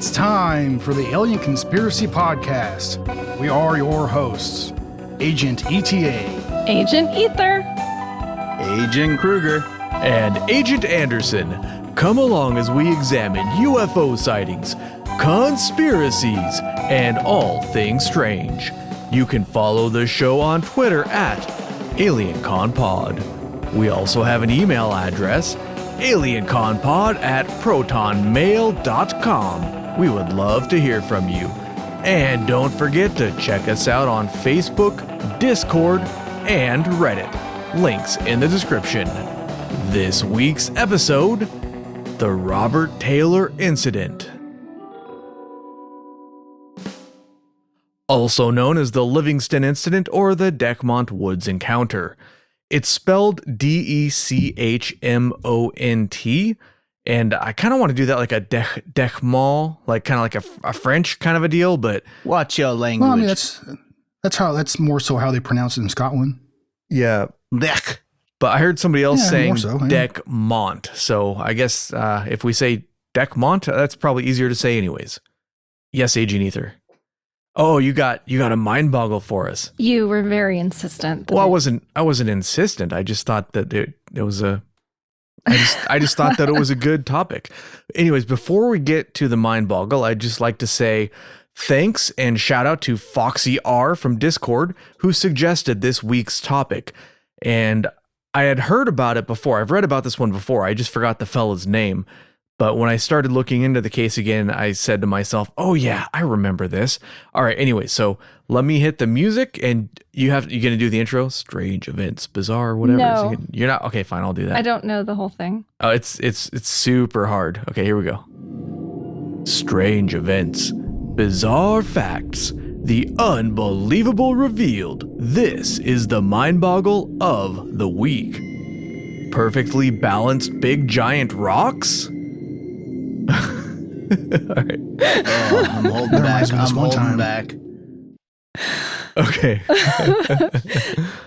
It's time for the Alien Conspiracy Podcast. We are your hosts, Agent ETA, Agent Ether, Agent Kruger, and Agent Anderson. Come along as we examine UFO sightings, conspiracies, and all things strange. You can follow the show on Twitter at AlienConPod. We also have an email address, alienconpod@protonmail.com. We would love to hear from you. And don't forget to check us out on Facebook, Discord, and Reddit. Links in the description. This week's episode, The Robert Taylor Incident. Also known as the Livingston Incident or the Dechmont Woods Encounter. It's spelled Dechmont, and I kind of want to do that like a Dechmont, like kind of like a French kind of a deal, but... Watch your language. Well, I mean, that's more so how they pronounce it in Scotland. Yeah. Dech. But I heard somebody else saying more so, yeah. Dechmont, so I guess if we say Dechmont, that's probably easier to say anyways. Yes, Agent Ether. Oh, you got a mind boggle for us. you were very insistent. Well, I wasn't insistent. I just thought that it was a. I just thought that it was a good topic. Anyways, before we get to the mind boggle, I'd just like to say thanks and shout out to Foxy R from Discord who suggested this week's topic. And I had heard about it before. I've read about this one before. I just forgot the fella's name. But when I started looking into the case again, I said to myself, oh yeah, I remember this. All right, anyway, so let me hit the music and you're going to do the intro? Strange events, bizarre, whatever. No. You're not? Okay, fine, I'll do that. I don't know the whole thing. Oh, it's super hard. Okay, here we go. Strange events, bizarre facts, the unbelievable revealed. This is the mind boggle of the week. Perfectly balanced big giant rocks? All right. Oh, I'm holding back. I'm holding back. Okay.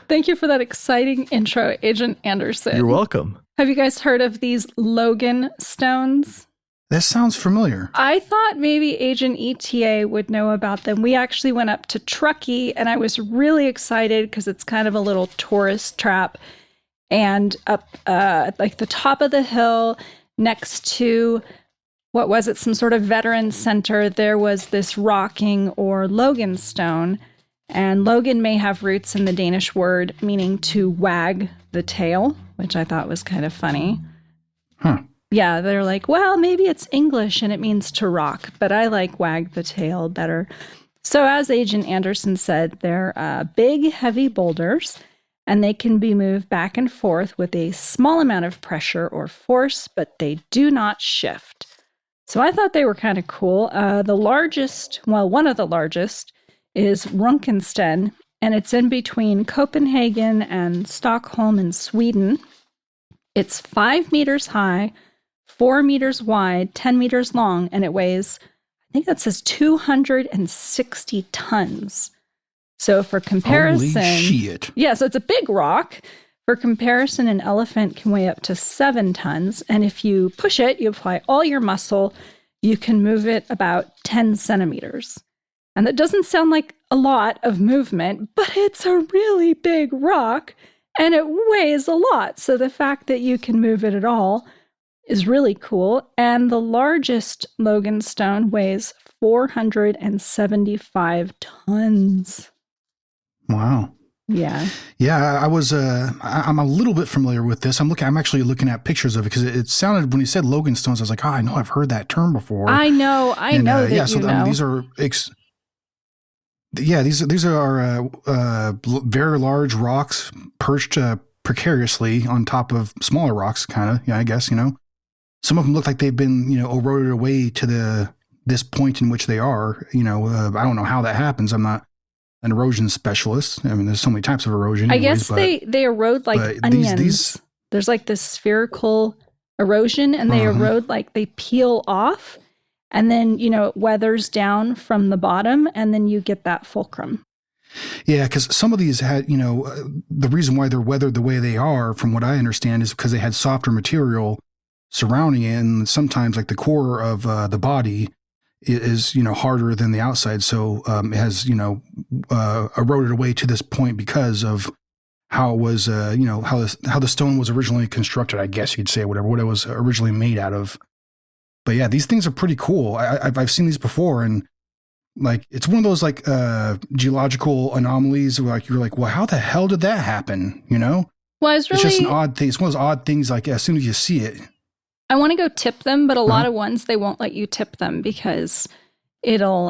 Thank you for that exciting intro, Agent Anderson. You're welcome. Have you guys heard of these Logan stones? That sounds familiar. I thought maybe Agent ETA would know about them. We actually went up to Truckee, and I was really excited because it's kind of a little tourist trap. And up like the top of the hill next to... what was it? Some sort of veteran center. There was this rocking or Logan stone. And Logan may have roots in the Danish word meaning to wag the tail, which I thought was kind of funny. Huh. Yeah, they're like, well, maybe it's English and it means to rock, but I like wag the tail better. So as Agent Anderson said, they're big, heavy boulders, and they can be moved back and forth with a small amount of pressure or force, but they do not shift. So I thought they were kind of cool. The largest, well, one of the largest is Runkensten, and it's in between Copenhagen and Stockholm in Sweden. It's 5 meters high, 4 meters wide, 10 meters long, and it weighs, I think that says 260 tons. So for comparison... Holy shit. Yeah, so it's a big rock. For comparison, an elephant can weigh up to 7 tons, and if you push it, you apply all your muscle, you can move it about 10 centimeters. And that doesn't sound like a lot of movement, but it's a really big rock, and it weighs a lot. So the fact that you can move it at all is really cool. And the largest Logan stone weighs 475 tons. Wow. Yeah. Yeah, I'm a little bit familiar with this. I'm actually looking at pictures of it because it sounded, when you said Logan stones, I was like, oh, I know I've heard that term before. I know that yeah, so you know. I mean, these are, these are very large rocks perched precariously on top of smaller rocks, kind of, yeah, I guess, Some of them look like they've been, eroded away to this point in which they are, I don't know how that happens. I'm not an erosion specialist. I mean, there's so many types of erosion. I guess they erode like onions. There's like this spherical erosion, and they erode like they peel off, and then, it weathers down from the bottom, and then you get that fulcrum. Yeah, because some of these had, the reason why they're weathered the way they are, from what I understand, is because they had softer material surrounding it, and sometimes like the core of the body is harder than the outside. So it has eroded away to this point because of how it was how the stone was originally constructed. I guess you could say what it was originally made out of. But yeah, these things are pretty cool. I've seen these before, and like it's one of those like geological anomalies where like you're like, well, how the hell did that happen? Well, it's just an odd thing. It's one of those odd things. Like as soon as you see it, I want to go tip them, but a lot of ones they won't let you tip them because it'll,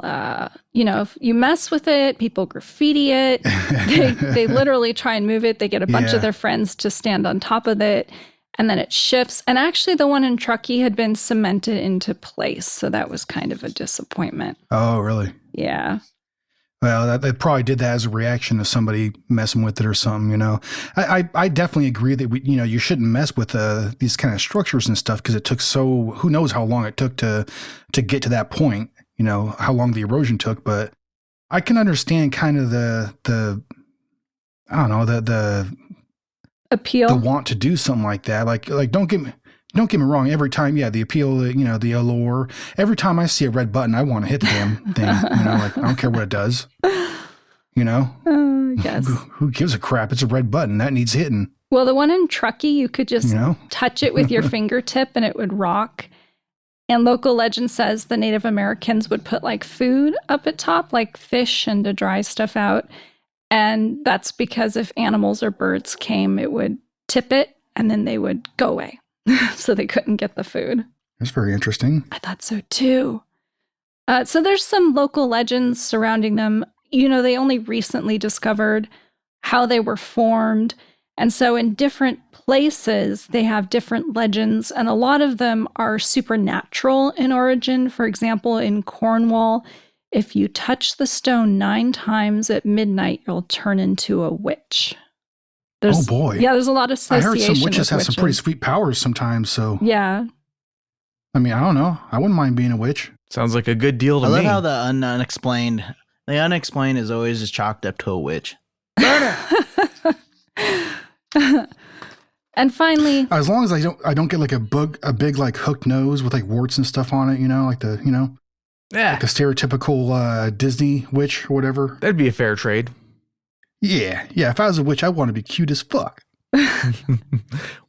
if you mess with it, people graffiti it. They literally try and move it. They get a bunch of their friends to stand on top of it, and then it shifts. And actually, the one in Truckee had been cemented into place, so that was kind of a disappointment. Oh, really? Yeah. Well, they probably did that as a reaction to somebody messing with it or something, I definitely agree that you shouldn't mess with these kind of structures and stuff because it took who knows how long it took to get to that point, how long the erosion took. But I can understand kind of the appeal, the want to do something like that. Like don't get me wrong. Every time, the appeal, the allure. Every time I see a red button, I want to hit the damn thing. Like I don't care what it does. Yes. Who gives a crap? It's a red button that needs hitting. Well, the one in Truckee, you could just touch it with your fingertip and it would rock. And local legend says the Native Americans would put like food up at top, like fish, and to dry stuff out. And that's because if animals or birds came, it would tip it and then they would go away. So they couldn't get the food. That's very interesting. I thought so too. So there's some local legends surrounding them. They only recently discovered how they were formed. And so in different places, they have different legends. And a lot of them are supernatural in origin. For example, in Cornwall, if you touch the stone 9 times at midnight, you'll turn into a witch. Oh boy! Yeah, there's a lot of association. I heard some witches have some pretty sweet powers sometimes. So yeah, I mean, I don't know. I wouldn't mind being a witch. Sounds like a good deal to me. I love how the unexplained is always just chalked up to a witch. Burn it. And finally, as long as I don't get like a big like hooked nose with like warts and stuff on it, like the like the stereotypical Disney witch or whatever. That'd be a fair trade. Yeah. If I was a witch, I want to be cute as fuck. Well,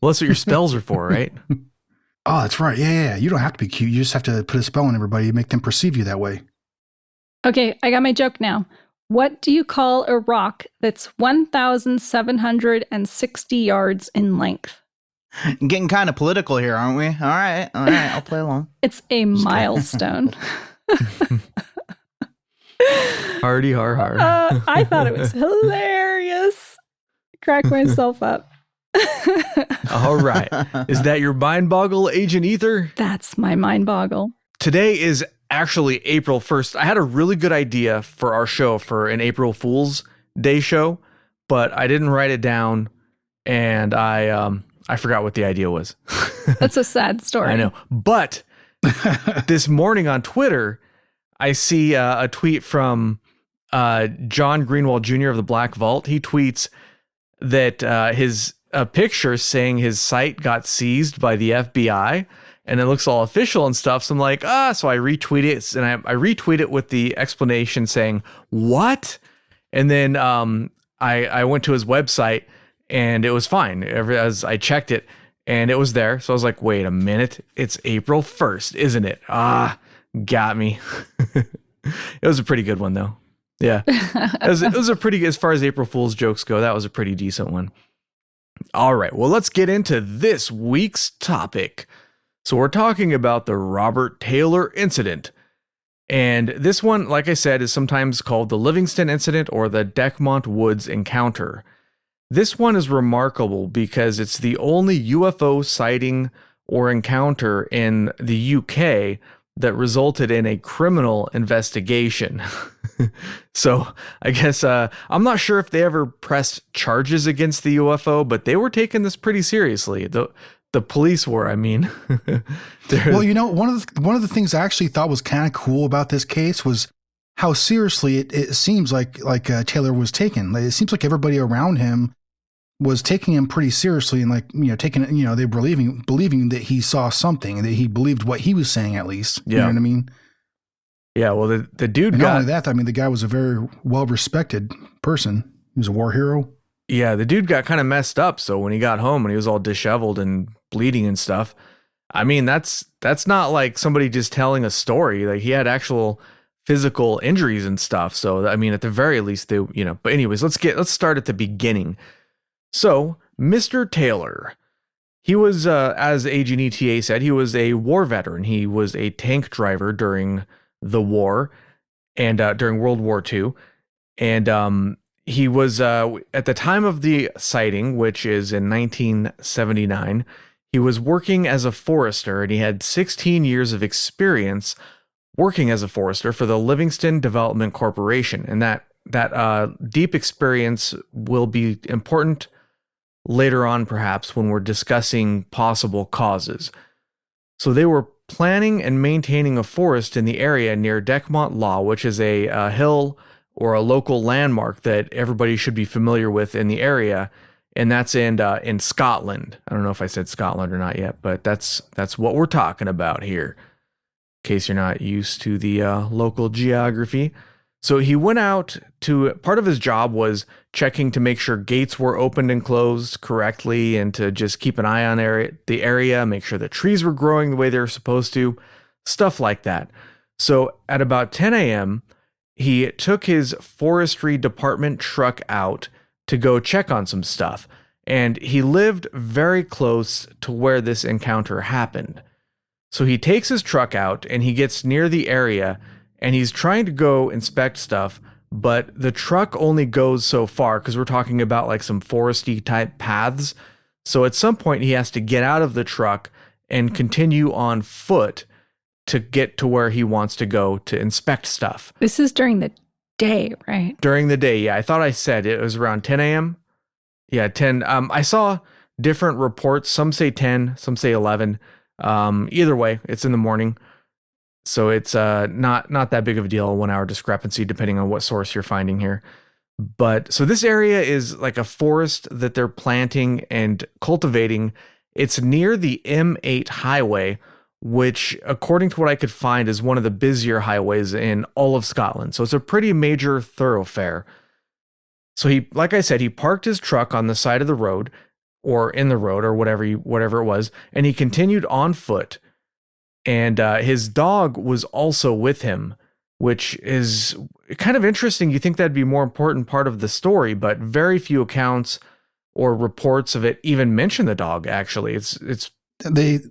that's what your spells are for, right? Oh, that's right. Yeah. You don't have to be cute. You just have to put a spell on everybody and make them perceive you that way. Okay, I got my joke now. What do you call a rock that's 1,760 yards in length? Getting kind of political here, aren't we? All right, I'll play along. It's a milestone. Hardy har har. I thought it was hilarious. Crack myself up. All right. Is that your mind boggle, Agent Ether? That's my mind boggle. Today is actually April 1st. I had a really good idea for our show for an April Fool's Day show, but I didn't write it down, and I forgot what the idea was. That's a sad story. I know. But this morning on Twitter, I see a tweet from John Greenwald Jr. of the Black Vault. He tweets that his picture saying his site got seized by the FBI, and it looks all official and stuff. So I'm like, so I retweet it, and I retweet it with the explanation saying, what? And then I went to his website, and it was fine. As I checked it, and it was there. So I was like, wait a minute. It's April 1st, isn't it? Got me. It was a pretty good one, though. Yeah. It was a pretty, as far as April Fool's jokes go, that was a pretty decent one. All right. Well, let's get into this week's topic. So we're talking about the Robert Taylor incident. And this one, like I said, is sometimes called the Livingston incident or the Decmont Woods encounter. This one is remarkable because it's the only UFO sighting or encounter in the UK that resulted in a criminal investigation. So I guess I'm not sure if they ever pressed charges against the UFO, but they were taking this pretty seriously. The police were, I mean. Well, one of the things I actually thought was kind of cool about this case was how seriously it seems like Taylor was taken. Like, it seems like everybody around him was taking him pretty seriously, and they were believing that he saw something, that he believed what he was saying, at least. Yeah. You know what I mean? Yeah, well, the dude And not got only that, I mean, the guy was a very well respected person. He was a war hero. yeah, the dude got kind of messed up. So when he got home and he was all disheveled and bleeding and stuff, I mean, that's not like somebody just telling a story. Like he had actual physical injuries and stuff. So I mean, at the very least, they But anyways, let's start at the beginning. So Mr. Taylor, he was, as Agent ETA said, he was a war veteran. He was a tank driver during the war and during World War II. And he was, at the time of the sighting, which is in 1979, he was working as a forester and he had 16 years of experience working as a forester for the Livingston Development Corporation. And that deep experience will be important later on, perhaps, when we're discussing possible causes. So they were planning and maintaining a forest in the area near Decmont Law, which is a hill or a local landmark that everybody should be familiar with in the area, and that's in Scotland. I don't know if I said Scotland or not yet, but that's what we're talking about here, in case you're not used to the local geography. So he went out to, part of his job was checking to make sure gates were opened and closed correctly and to just keep an eye on the area, make sure the trees were growing the way they're supposed to, stuff like that. So at about 10 a.m., he took his forestry department truck out to go check on some stuff. And he lived very close to where this encounter happened. So he takes his truck out and he gets near the area and he's trying to go inspect stuff, but the truck only goes so far because we're talking about like some foresty type paths. So at some point he has to get out of the truck and continue on foot to get to where he wants to go to inspect stuff. This is during the day, right? During the day, yeah. I thought I said it was around 10 a.m. Yeah, 10. I saw different reports. Some say 10, some say 11. Either way, it's in the morning. So it's not that big of a deal, a 1 hour discrepancy, depending on what source you're finding here. But so this area is like a forest that they're planting and cultivating. It's near the M8 highway, which, according to what I could find, is one of the busier highways in all of Scotland. So it's a pretty major thoroughfare. So he, like I said, he parked his truck on the side of the road or in the road or whatever it was, and he continued on foot. And his dog was also with him, which is kind of interesting. You think that'd be a more important part of the story, but very few accounts or reports of it even mention the dog. Actually, the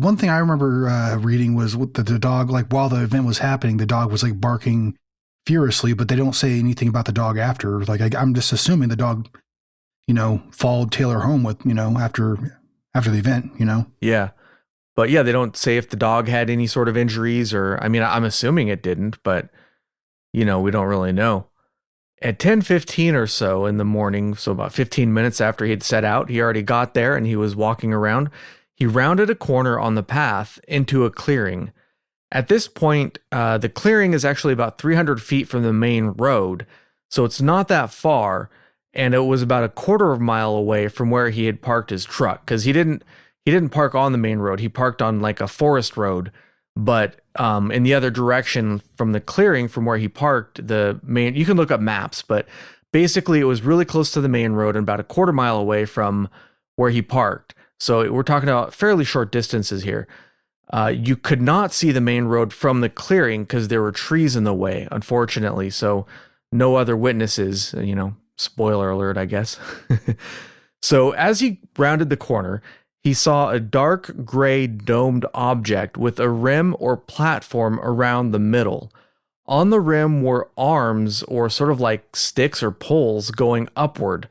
one thing I remember reading was that the dog, like while the event was happening, the dog was like barking furiously, but they don't say anything about the dog after. Like I'm just assuming the dog, followed Taylor home with, after the event, Yeah. But yeah, they don't say if the dog had any sort of injuries I'm assuming it didn't, but we don't really know. At 10:15 or so in the morning, so about 15 minutes after he'd set out, he already got there and he was walking around. He rounded a corner on the path into a clearing. At this point, the clearing is actually about 300 feet from the main road, so it's not that far, and it was about a quarter of a mile away from where he had parked his truck, because he didn't park on the main road. He parked on like a forest road, but in the other direction from the clearing from where he parked, you can look up maps, but basically it was really close to the main road and about a quarter mile away from where he parked. So we're talking about fairly short distances here. You could not see the main road from the clearing because there were trees in the way, unfortunately. So no other witnesses, spoiler alert, I guess. So as he rounded the corner, he saw a dark gray domed object with a rim or platform around the middle. On the rim were arms or sort of like sticks or poles going upward,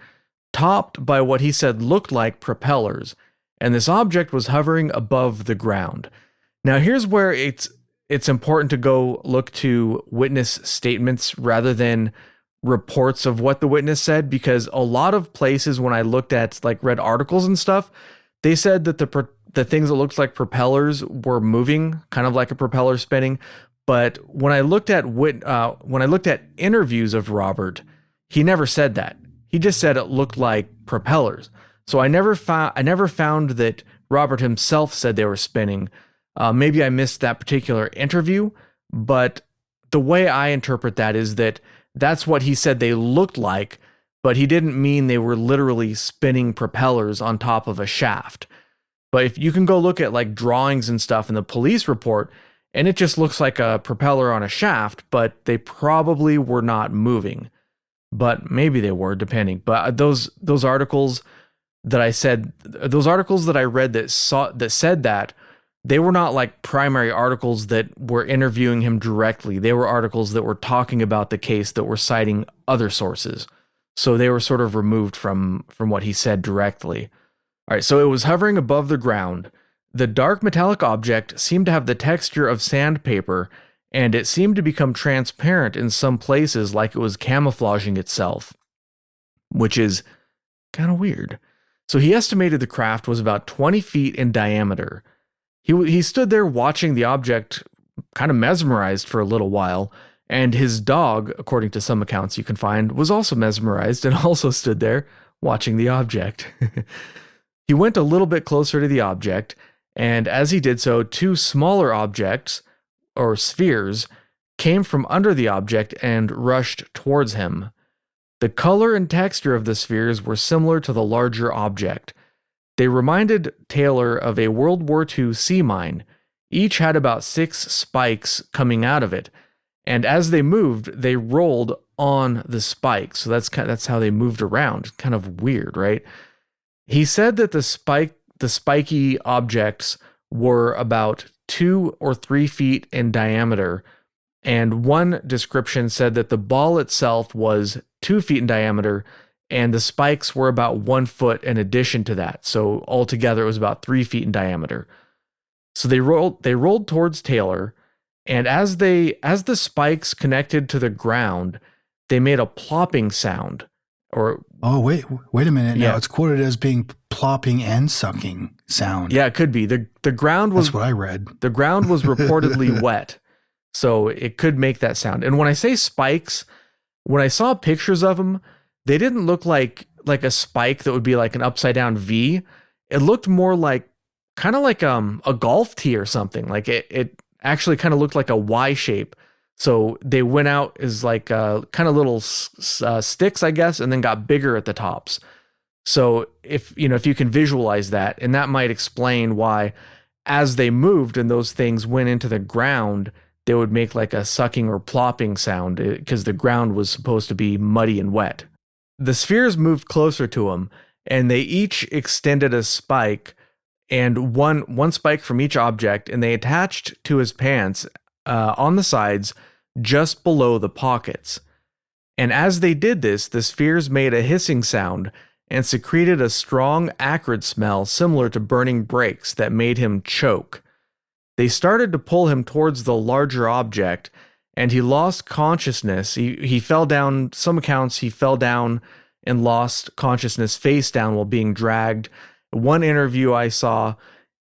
topped by what he said looked like propellers, and this object was hovering above the ground. Now here's where it's important to go look to witness statements rather than reports of what the witness said, because a lot of places when I looked at read articles and stuff, they said that the things that looked like propellers were moving, kind of like a propeller spinning. But when I looked at interviews of Robert, he never said that. He just said it looked like propellers. So I never found that Robert himself said they were spinning. Maybe I missed that particular interview, But the way I interpret that is that that's what he said they looked like, but he didn't mean they were literally spinning propellers on top of a shaft. But if you can go look at like drawings and stuff in the police report, and it just looks like a propeller on a shaft, but they probably were not moving. But maybe they were, depending. But those articles that I read that said that, they were not like primary articles that were interviewing him directly. They were articles that were talking about the case that were citing other sources. So they were sort of removed from what he said directly. All right, so it was hovering above the ground. The dark metallic object seemed to have the texture of sandpaper, and it seemed to become transparent in some places, like it was camouflaging itself, which is kind of weird. So he estimated the craft was about 20 feet in diameter. He stood there watching the object, kind of mesmerized for a little while, and his dog, according to some accounts you can find, was also mesmerized and also stood there watching the object. He went a little bit closer to the object, and as he did so, two smaller objects, or spheres, came from under the object and rushed towards him. The color and texture of the spheres were similar to the larger object. They reminded Taylor of a World War II sea mine. Each had about 6 spikes coming out of it, and as they moved, they rolled on the spikes. So that's how they moved around. Kind of weird, right? He said that the spiky objects were about 2 or 3 feet in diameter, and one description said that the ball itself was 2 feet in diameter, and the spikes were about 1 foot in addition to that. So altogether, it was about 3 feet in diameter. So they rolled towards Taylor, and as the spikes connected to the ground, they made a plopping sound. Wait a minute. Yeah. Now it's quoted as being plopping and sucking sound. Yeah, it could be. The ground was That's what I read. The ground was reportedly wet, so it could make that sound. And when I say spikes, when I saw pictures of them, they didn't look like a spike that would be like an upside down V. It looked more like kind of like a golf tee or something. Like it actually kind of looked like a Y shape. So they went out as like kind of little sticks, I guess, and then got bigger at the tops. So if you can visualize that, and that might explain why as they moved and those things went into the ground, they would make like a sucking or plopping sound because the ground was supposed to be muddy and wet. The spheres moved closer to him, and they each extended a spike, and one spike from each object, and they attached to his pants on the sides just below the pockets. And as they did this, the spheres made a hissing sound and secreted a strong, acrid smell similar to burning brakes that made him choke. They started to pull him towards the larger object, and he lost consciousness. He fell down. Some accounts, he fell down and lost consciousness face down while being dragged. One interview I saw,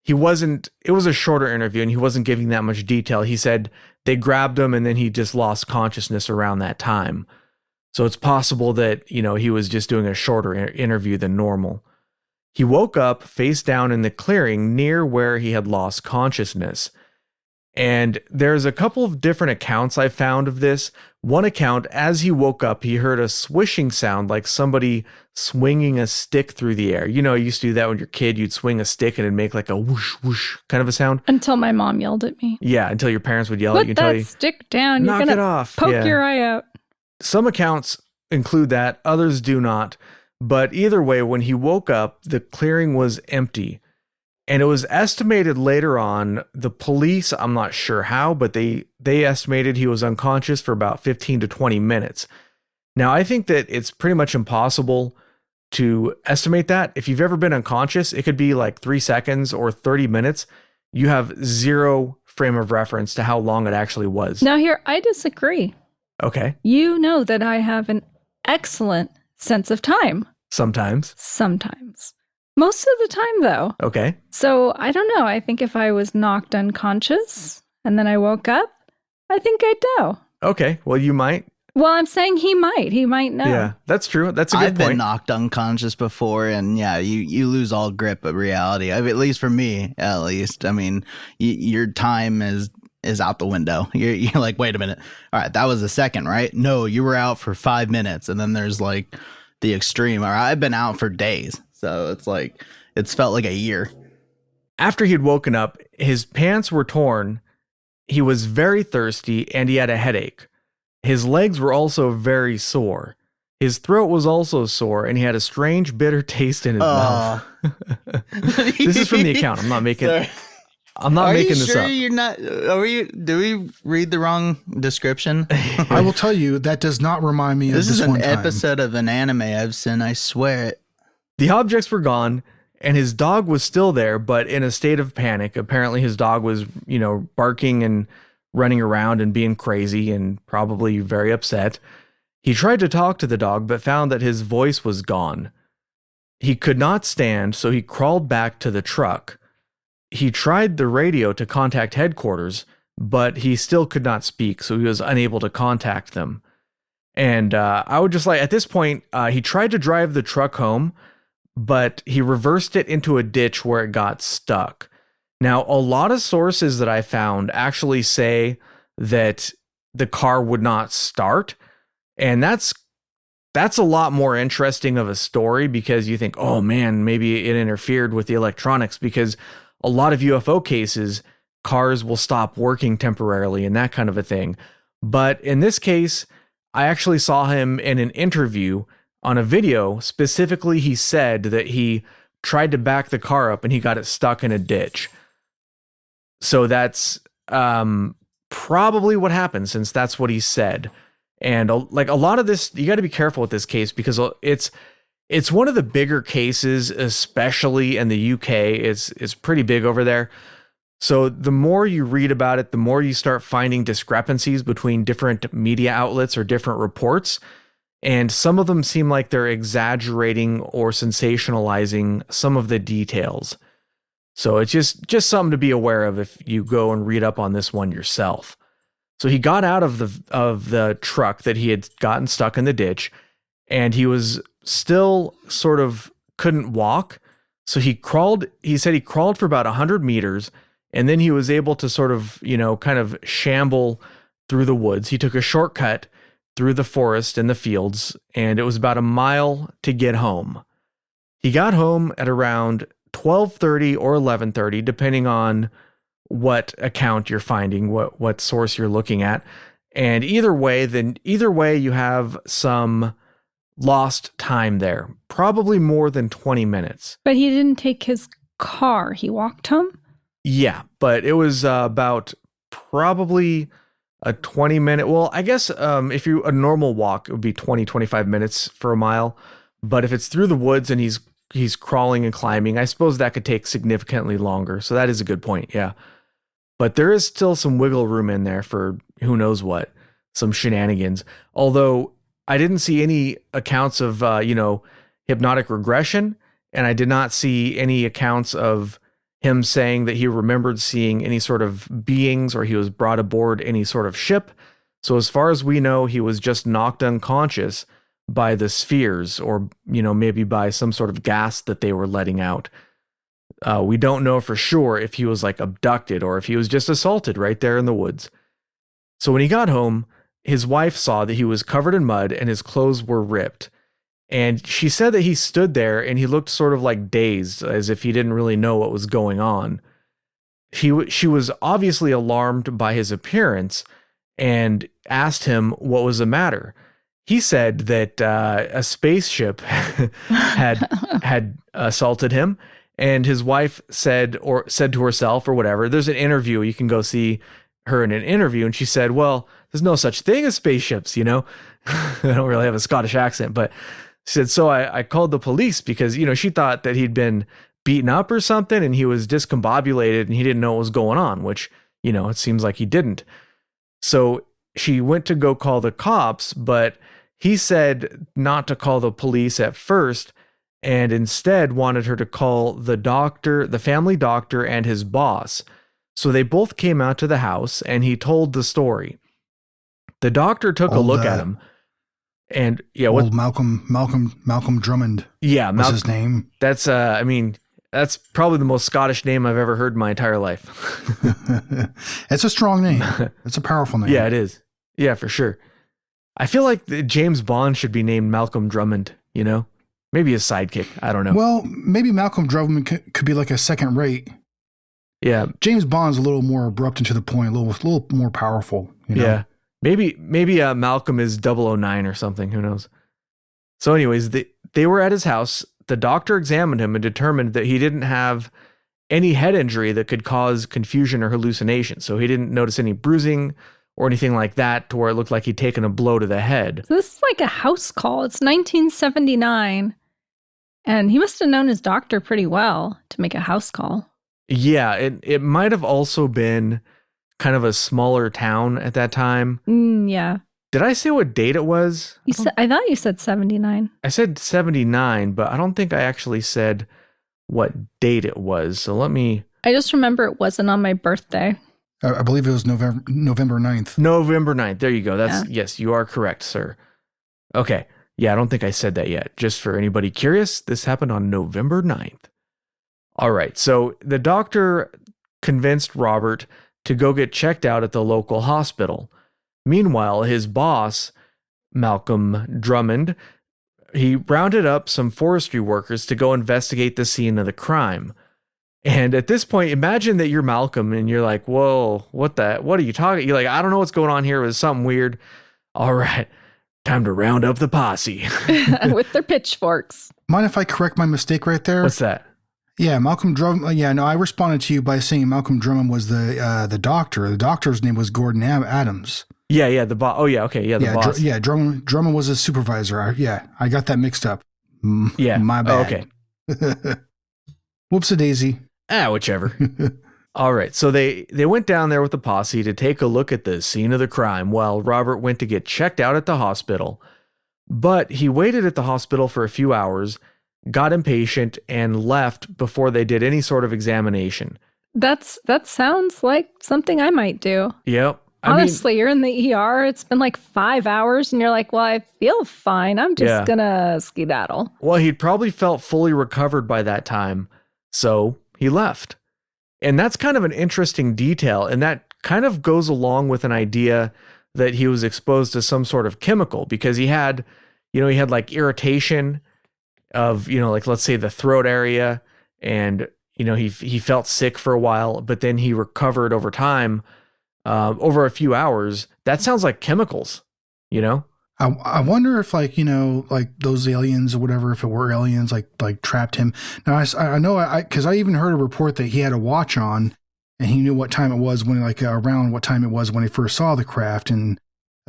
it was a shorter interview, and he wasn't giving that much detail. He said they grabbed him, and then he just lost consciousness around that time. So it's possible that, he was just doing a shorter interview than normal. He woke up face down in the clearing near where he had lost consciousness. And there's a couple of different accounts I found of this. One account, as he woke up, he heard a swishing sound like somebody swinging a stick through the air. You used to do that when you're a kid. You'd swing a stick and it'd make like a whoosh, whoosh kind of a sound. Until my mom yelled at me. Yeah, until your parents would yell at you and Put tell that you, stick down. You're knock gonna it off. poke Yeah. your eye out. Some accounts include that, others do not. But either way, when he woke up, the clearing was empty. And it was estimated later on, the police, I'm not sure how, but they estimated he was unconscious for about 15 to 20 minutes. Now, I think that it's pretty much impossible to estimate that. If you've ever been unconscious, it could be like 3 seconds or 30 minutes. You have zero frame of reference to how long it actually was. Now here, I disagree. Okay. You know that I have an excellent sense of time. Sometimes. Most of the time, though. Okay. So I don't know. I think if I was knocked unconscious and then I woke up, I think I'd know. Okay. Well, you might. Well, I'm saying he might. He might know. Yeah, that's true. That's a good I've point. been knocked unconscious before, and yeah, you lose all grip of reality. At least for me, at least. I mean, your time is is out the window. You're like, wait a minute. All right, that was a second, right? No, you were out for 5 minutes. And then there's like the extreme. All right, I've been out for days. So it's like, it's felt like a year. After he'd woken up, his pants were torn, he was very thirsty, and he had a headache. His legs were also very sore. His throat was also sore, and he had a strange bitter taste in his mouth. This is from the account. I'm not making Sorry. this sure up. You're not. Do we read the wrong description? I will tell you that does not remind me of This this is an one time. episode of an anime I've seen. I swear it. The objects were gone, and his dog was still there, but in a state of panic. Apparently his dog was, barking and running around and being crazy and probably very upset. He tried to talk to the dog, but found that his voice was gone. He could not stand, so he crawled back to the truck. He tried the radio to contact headquarters, but he still could not speak, so he was unable to contact them. And I would just like, at this point, he tried to drive the truck home, but he reversed it into a ditch where it got stuck. Now, a lot of sources that I found actually say that the car would not start. And that's a lot more interesting of a story, because you think, oh man, maybe it interfered with the electronics, because a lot of UFO cases, cars will stop working temporarily and that kind of a thing. But in this case, I actually saw him in an interview on a video. Specifically, he said that he tried to back the car up and he got it stuck in a ditch. So that's probably what happened, since that's what he said. And like a lot of this, you got to be careful with this case, because it's one of the bigger cases, especially in the UK. It's pretty big over there. So the more you read about it, the more you start finding discrepancies between different media outlets or different reports. And some of them seem like they're exaggerating or sensationalizing some of the details. So it's just something to be aware of if you go and read up on this one yourself. So he got out of the truck that he had gotten stuck in the ditch, and he was still sort of couldn't walk. So he said he crawled for about 100 meters, and then he was able to sort of, kind of shamble through the woods. He took a shortcut through the forest and the fields, and it was about a mile to get home. He got home at around 12:30 or 11:30, depending on what account you're finding, what source you're looking at. And either way, you have some lost time there, probably more than 20 minutes. But he didn't take his car. He walked home? Yeah, but it was about probably a 20-minute. Well, I guess if you a normal walk, it would be 25 minutes for a mile. But if it's through the woods and he's crawling and climbing, I suppose that could take significantly longer. So that is a good point. Yeah. But there is still some wiggle room in there for who knows what, some shenanigans. Although I didn't see any accounts of, hypnotic regression, and I did not see any accounts of him saying that he remembered seeing any sort of beings or he was brought aboard any sort of ship. So as far as we know, he was just knocked unconscious by the spheres, or, maybe by some sort of gas that they were letting out. We don't know for sure if he was like abducted or if he was just assaulted right there in the woods. So when he got home, his wife saw that he was covered in mud and his clothes were ripped. And she said that he stood there and he looked sort of like dazed, as if he didn't really know what was going on. She was obviously alarmed by his appearance and asked him what was the matter. He said that a spaceship had assaulted him. And his wife said to herself or whatever, there's an interview, you can go see her in an interview. And she said, well, there's no such thing as spaceships, I don't really have a Scottish accent, but she said, so I called the police because, she thought that he'd been beaten up or something and he was discombobulated and he didn't know what was going on, which, it seems like he didn't. So she went to go call the cops, but he said not to call the police at first, and instead wanted her to call the doctor, the family doctor, and his boss. So they both came out to the house and he told the story. The doctor took a look at him, and Malcolm Drummond. Yeah, was his name. That's That's probably the most Scottish name I've ever heard in my entire life. It's a strong name. It's a powerful name. Yeah, it is. Yeah, for sure. I feel like James Bond should be named Malcolm Drummond, you know? Maybe a sidekick. I don't know. Well, maybe Malcolm Drummond could be like a second rate. Yeah. James Bond's a little more abrupt and to the point, a little more powerful. You know? Yeah. Maybe Malcolm is 009 or something. Who knows? So anyways, they were at his house. The doctor examined him and determined that he didn't have any head injury that could cause confusion or hallucination. So he didn't notice any bruising or anything like that to where it looked like he'd taken a blow to the head. So this is like a house call. It's 1979. And he must have known his doctor pretty well to make a house call. Yeah, it might have also been kind of a smaller town at that time. Yeah. Did I say what date it was? I thought you said 79. I said 79, but I don't think I actually said what date it was. So let me... I just remember it wasn't on my birthday. I believe it was November 9th. November 9th. There you go. Yes, you are correct, sir. Okay. Yeah, I don't think I said that yet. Just for anybody curious, this happened on November 9th. All right. So the doctor convinced Robert to go get checked out at the local hospital. Meanwhile, his boss, Malcolm Drummond, he rounded up some forestry workers to go investigate the scene of the crime. And at this point, imagine that you're Malcolm and you're like, whoa, what are you talking? You're like, I don't know what's going on here. It was something weird. All right, time to round up the posse. With their pitchforks. Mind if I correct my mistake right there? What's that? Yeah, Malcolm Drummond. Yeah, no, I responded to you by saying Malcolm Drummond was the doctor. The doctor's name was Gordon Adams. Yeah, the boss. Oh, yeah, okay, yeah, the boss. Drummond was a supervisor. I got that mixed up. Yeah, my bad. Oh, okay. Whoops-a-daisy. Whichever. All right, so they went down there with the posse to take a look at the scene of the crime while Robert went to get checked out at the hospital. But he waited at the hospital for a few hours, got impatient, and left before they did any sort of examination. That sounds like something I might do. Yep. Honestly, you're in the ER. It's been like 5 hours, and you're like, well, I feel fine. I'm just gonna skedaddle. Well, he'd probably felt fully recovered by that time, so he left. And that's kind of an interesting detail, and that kind of goes along with an idea that he was exposed to some sort of chemical, because he had like irritation of, like, let's say the throat area, and, he felt sick for a while, but then he recovered over time, over a few hours. That sounds like chemicals, I wonder if like those aliens or whatever, if it were aliens, like trapped him. Now I know because I even heard a report that he had a watch on and he knew what time it was when around what time it was when he first saw the craft. And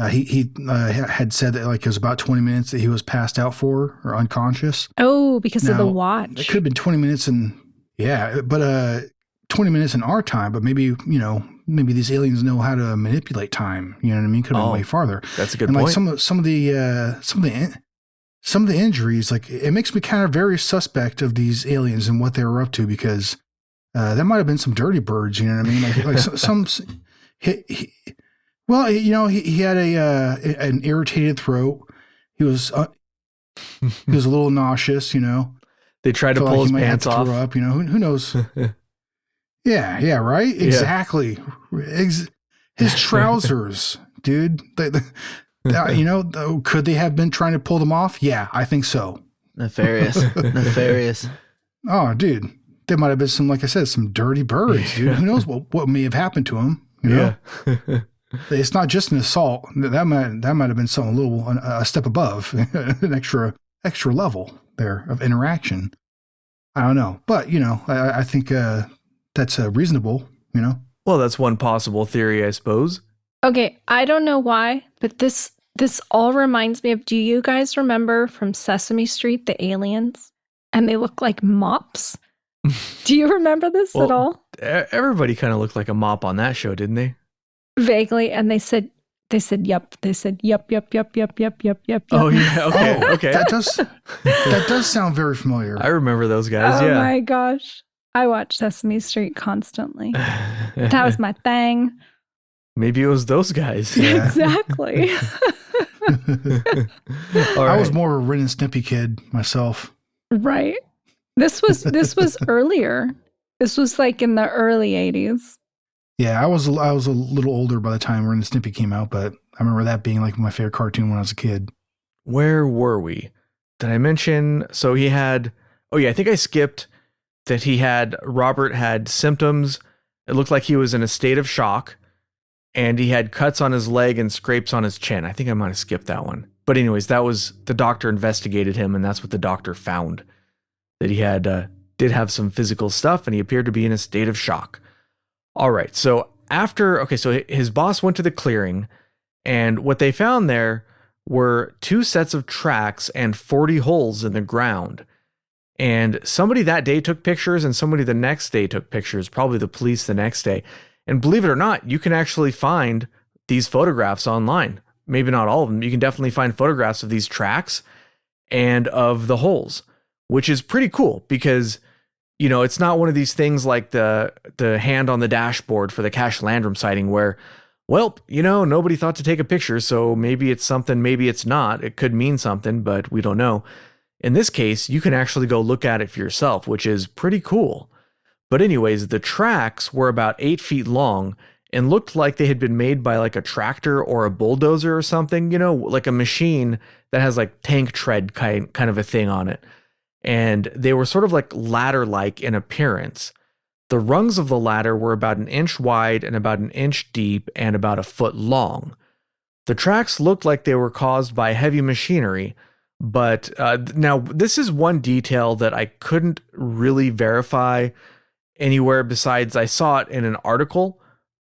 he had said that like it was about 20 minutes that he was passed out for or unconscious. Oh, because of the watch. It could have been 20 minutes but 20 minutes in our time, but maybe, maybe these aliens know how to manipulate time. You know what I mean? Could have been way farther. That's a good point. point. Like some of the injuries, like it makes me kind of very suspect of these aliens and what they were up to, because that might have been some dirty birds. You know what I mean? He had an irritated throat. He was a little nauseous. They tried to pull his pants off. Throw up, who knows? Yeah, right? Exactly. His trousers, dude. Could they have been trying to pull them off? Yeah, I think so. Nefarious. Oh, dude. There might have been some dirty birds, dude. Who knows what may have happened to him, Yeah. It's not just an assault. That might have been something a step above, an extra level there of interaction. I don't know. But, I think that's reasonable, Well, that's one possible theory, I suppose. Okay, I don't know why, but this all reminds me of, do you guys remember from Sesame Street, the aliens? And they look like mops? Do you remember this at all? Everybody kind of looked like a mop on that show, didn't they? Vaguely, and they said yep. They said yep. Oh yeah, okay. That does sound very familiar. I remember those guys. Oh my gosh, I watch Sesame Street constantly. That was my thing. Maybe it was those guys. Yeah. Exactly. I was more of a Ren and Stimpy kid myself. Right. This was earlier. This was like in the early 80s. Yeah, I was a little older by the time Ren and Stimpy came out, but I remember that being like my favorite cartoon when I was a kid. Where were we? Did I mention? So he had, oh yeah, I think I skipped that Robert had symptoms. It looked like he was in a state of shock, and he had cuts on his leg and scrapes on his chin. I think I might have skipped that one. But anyways, that was, the doctor investigated him, and that's what the doctor found, that he did have some physical stuff, and he appeared to be in a state of shock. All right, so so his boss went to the clearing, and what they found there were 2 sets of tracks and 40 holes in the ground. And somebody that day took pictures, and somebody the next day took pictures, probably the police the next day. And believe it or not, you can actually find these photographs online. Maybe not all of them. You can definitely find photographs of these tracks and of the holes, which is pretty cool because, it's not one of these things like the hand on the dashboard for the Cash Landrum sighting where, well, nobody thought to take a picture, so maybe it's something, maybe it's not. It could mean something, but we don't know. In this case, you can actually go look at it for yourself, which is pretty cool. But anyways, the tracks were about 8 feet long and looked like they had been made by like a tractor or a bulldozer or something, like a machine that has like tank tread kind of a thing on it. And they were sort of like ladder-like in appearance. The rungs of the ladder were about 1 inch wide and about 1 inch deep and about 1 foot long. The tracks looked like they were caused by heavy machinery, but now this is one detail that I couldn't really verify anywhere besides I saw it in an article,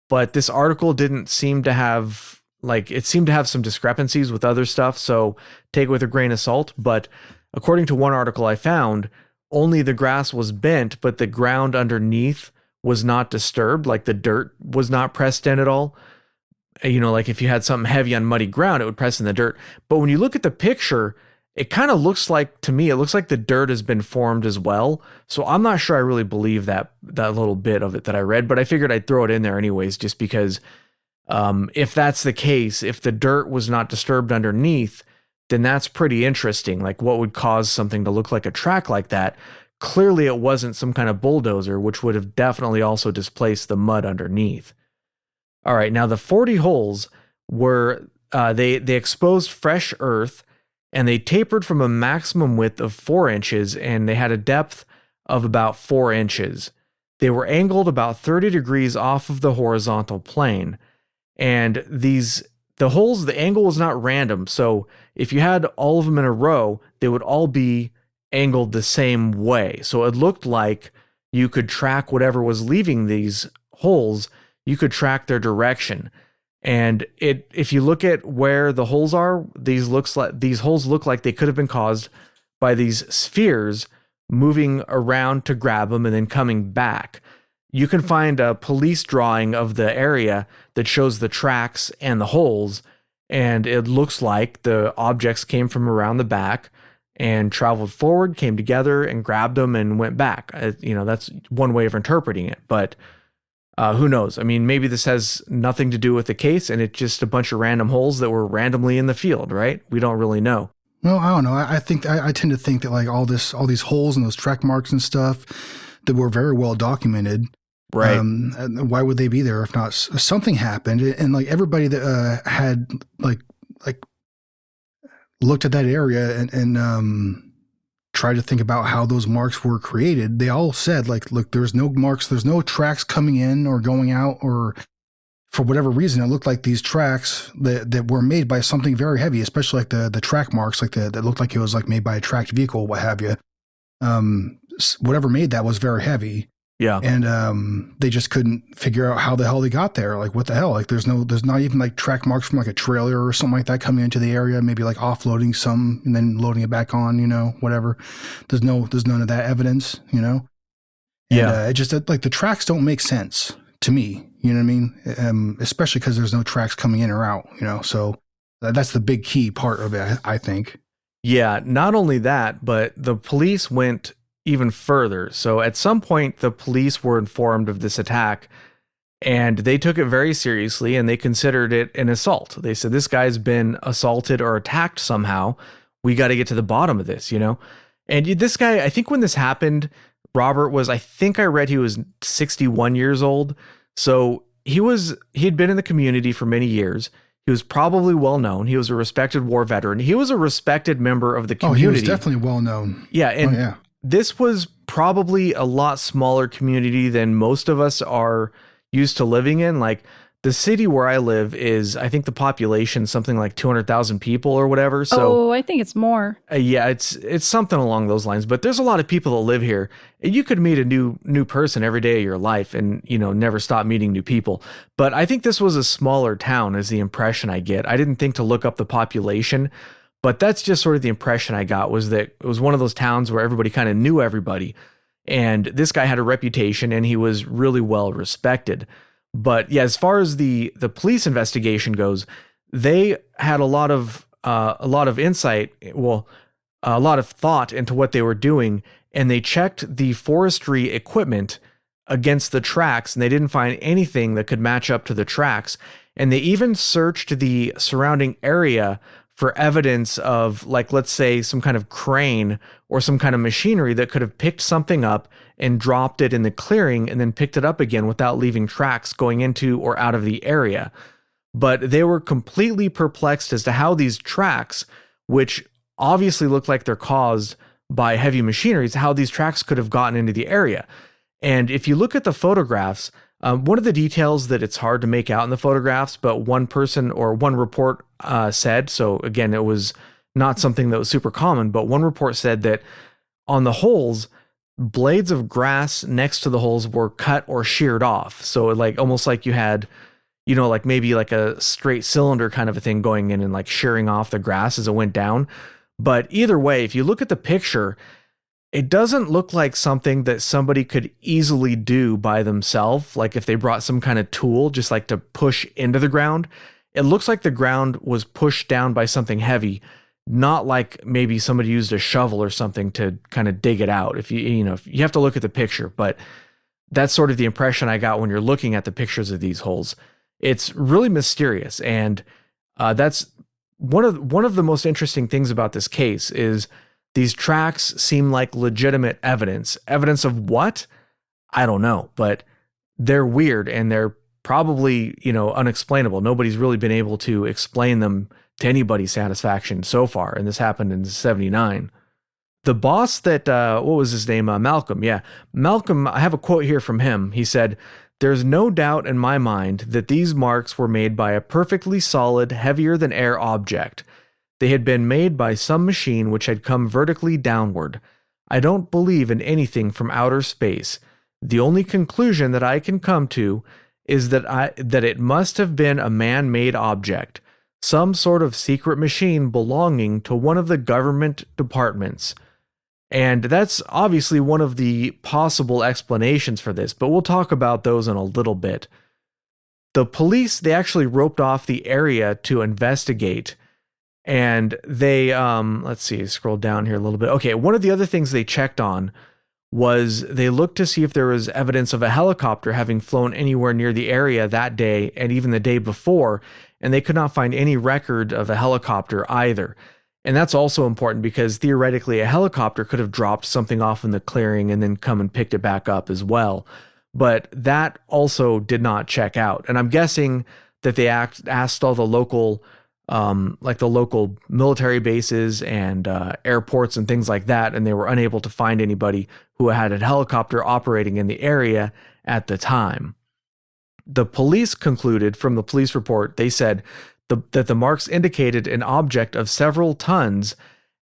but this article didn't seem to have, it seemed to have some discrepancies with other stuff, so take it with a grain of salt. But according to one article I found, only the grass was bent, but the ground underneath was not disturbed, like the dirt was not pressed in at all. Like if you had something heavy on muddy ground, it would press in the dirt. But when you look at the picture, it kind of looks like, to me, it looks like the dirt has been formed as well. So I'm not sure I really believe that little bit of it that I read, but I figured I'd throw it in there anyways, just because if that's the case, if the dirt was not disturbed underneath, then that's pretty interesting. Like what would cause something to look like a track like that? Clearly it wasn't some kind of bulldozer, which would have definitely also displaced the mud underneath. All right, now the 40 holes were, they exposed fresh earth, and they tapered from a maximum width of 4 inches, and they had a depth of about 4 inches. They were angled about 30 degrees off of the horizontal plane. And the holes, the angle was not random. So if you had all of them in a row, they would all be angled the same way. So it looked like you could track whatever was leaving these holes, you could track their direction. And if you look at where the holes are, these holes look like they could have been caused by these spheres moving around to grab them and then coming back. You can find a police drawing of the area that shows the tracks and the holes, and it looks like the objects came from around the back and traveled forward, came together and grabbed them and went back. That's one way of interpreting it, but who knows? I mean, maybe this has nothing to do with the case and it's just a bunch of random holes that were randomly in the field, right? We don't really know. No, I don't know. I think I tend to think that like all these holes and those track marks and stuff that were very well documented. Right. Why would they be there if not something happened? And like everybody that had like looked at that area and tried to think about how those marks were created, they all said like, look, there's no marks, there's no tracks coming in or going out, or for whatever reason, it looked like these tracks that were made by something very heavy, especially like the track marks, like that looked like it was like made by a tracked vehicle, what have you. Whatever made that was very heavy. Yeah. And they just couldn't figure out how the hell they got there. Like, what the hell? Like, there's not even like track marks from like a trailer or something like that coming into the area, maybe like offloading some and then loading it back on, whatever. There's none of that evidence, And, it just like the tracks don't make sense to me. You know what I mean? Especially because there's no tracks coming in or out, So that's the big key part of it, I think. Yeah. Not only that, but the police went even further. So at some point, the police were informed of this attack and they took it very seriously and they considered it an assault. They said, this guy's been assaulted or attacked somehow. We got to get to the bottom of this, And this guy, I think when this happened, Robert was, I think I read he was 61 years old. So he had been in the community for many years. He was probably well known. He was a respected war veteran. He was a respected member of the community. Oh, he was definitely well known. Yeah. And this was probably a lot smaller community than most of us are used to living in. Like the city where I live is, I think the population something like 200,000 people or whatever. So I think it's more. yeah, it's something along those lines. But there's a lot of people that live here. You could meet a new person every day of your life, and never stop meeting new people. But I think this was a smaller town, is the impression I get. I didn't think to look up the population, but that's just sort of the impression I got, was that it was one of those towns where everybody kind of knew everybody, and this guy had a reputation, and he was really well respected. But yeah, as far as the police investigation goes, they had a lot of insight, well, a lot of thought into what they were doing, and they checked the forestry equipment against the tracks, and they didn't find anything that could match up to the tracks. And they even searched the surrounding area for evidence of, like, let's say some kind of crane or some kind of machinery that could have picked something up and dropped it in the clearing and then picked it up again without leaving tracks going into or out of the area. But they were completely perplexed as to how these tracks, which obviously look like they're caused by heavy machineries, how these tracks could have gotten into the area. And if you look at the photographs, one of the details that it's hard to make out in the photographs, but one person or one report said, so again, it was not something that was super common, but one report said that on the holes, blades of grass next to the holes were cut or sheared off. So like almost like you had, like maybe like a straight cylinder kind of a thing going in and like shearing off the grass as it went down. But either way, if you look at the picture, it doesn't look like something that somebody could easily do by themselves. Like if they brought some kind of tool, just like to push into the ground, it looks like the ground was pushed down by something heavy, not like maybe somebody used a shovel or something to kind of dig it out. If you have to look at the picture, but that's sort of the impression I got when you're looking at the pictures of these holes. It's really mysterious. And that's one of the most interesting things about this case is these tracks seem like legitimate evidence. Evidence of what? I don't know, but they're weird and they're probably, unexplainable. Nobody's really been able to explain them to anybody's satisfaction so far. And this happened in 79. The boss that, what was his name? Malcolm. Yeah. Malcolm, I have a quote here from him. He said, "There's no doubt in my mind that these marks were made by a perfectly solid, heavier than air object. They had been made by some machine which had come vertically downward. I don't believe in anything from outer space. The only conclusion that I can come to is that it must have been a man-made object, some sort of secret machine belonging to one of the government departments." And that's obviously one of the possible explanations for this, but we'll talk about those in a little bit. The police, they actually roped off the area to investigate. And they, let's see, scroll down here a little bit. Okay, one of the other things they checked on was they looked to see if there was evidence of a helicopter having flown anywhere near the area that day and even the day before, and they could not find any record of a helicopter either. And that's also important because theoretically a helicopter could have dropped something off in the clearing and then come and picked it back up as well. But that also did not check out. And I'm guessing that they asked all the local like the local military bases and airports and things like that, and they were unable to find anybody who had a helicopter operating in the area at the time. The police concluded from the police report, they said that the marks indicated an object of several tons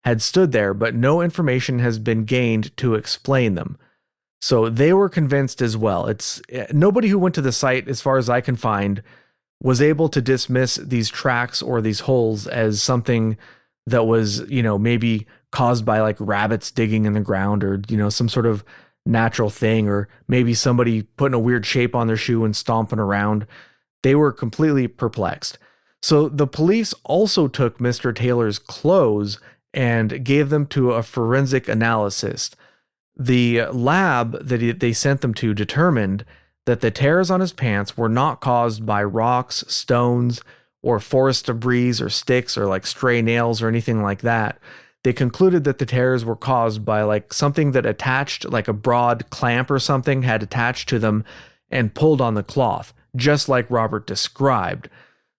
had stood there, but no information has been gained to explain them. So they were convinced as well. It's nobody who went to the site, as far as I can find, was able to dismiss these tracks or these holes as something that was, maybe caused by like rabbits digging in the ground or, some sort of natural thing, or maybe somebody putting a weird shape on their shoe and stomping around. They were completely perplexed. So the police also took Mr. Taylor's clothes and gave them to a forensic analysis. The lab that they sent them to determined that the tears on his pants were not caused by rocks, stones, or forest debris or sticks or like stray nails or anything like that. they concluded that the tears were caused by like something that attached, like a broad clamp or something had attached to them and pulled on the cloth, just like Robert described.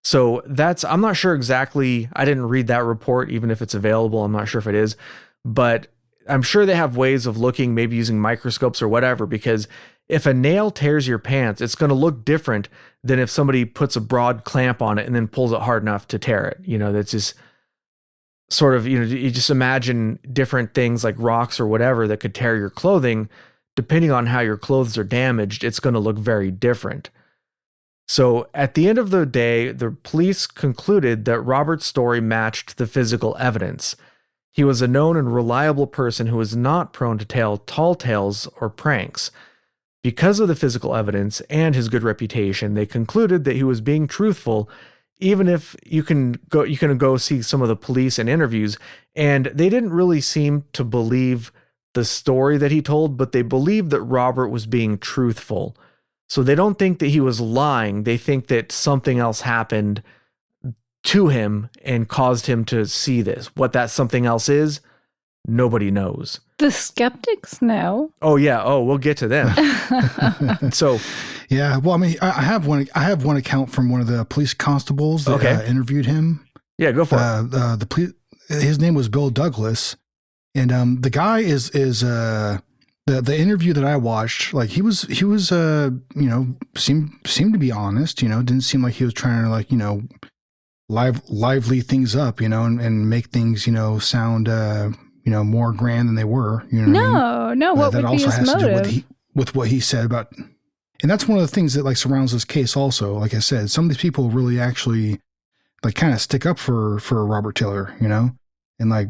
So I'm not sure exactly. I didn't read that report, even if it's available. I'm not sure if it is, but I'm sure they have ways of looking, maybe using microscopes or whatever, because if a nail tears your pants, it's going to look different than if somebody puts a broad clamp on it and then pulls it hard enough to tear it. That's just sort of, you just imagine different things like rocks or whatever that could tear your clothing. Depending on how your clothes are damaged, it's going to look very different. So at the end of the day, the police concluded that Robert's story matched the physical evidence. He was a known and reliable person who was not prone to tell tall tales or pranks. Because of the physical evidence and his good reputation, they concluded that he was being truthful, even if you can go see some of the police and interviews, and they didn't really seem to believe the story that he told, but they believed that Robert was being truthful. So they don't think that he was lying. They think that something else happened to him and caused him to see this. What that something else is, nobody knows. The skeptics know. Oh yeah. Oh, we'll get to them. So, yeah. Well, I mean, I have one account from one of the police constables that interviewed him. Yeah, go for it. His name was Bill Douglas, and the guy is the interview that I watched. Like he was seemed to be honest. Didn't seem like he was trying to lively things up. And make things sound more grand than they were. You know what I mean? No. What that would also be his has motive? to do with what he said about, and that's one of the things that like surrounds this case. Also, like I said, some of these people really actually like kind of stick up for Robert Taylor, and like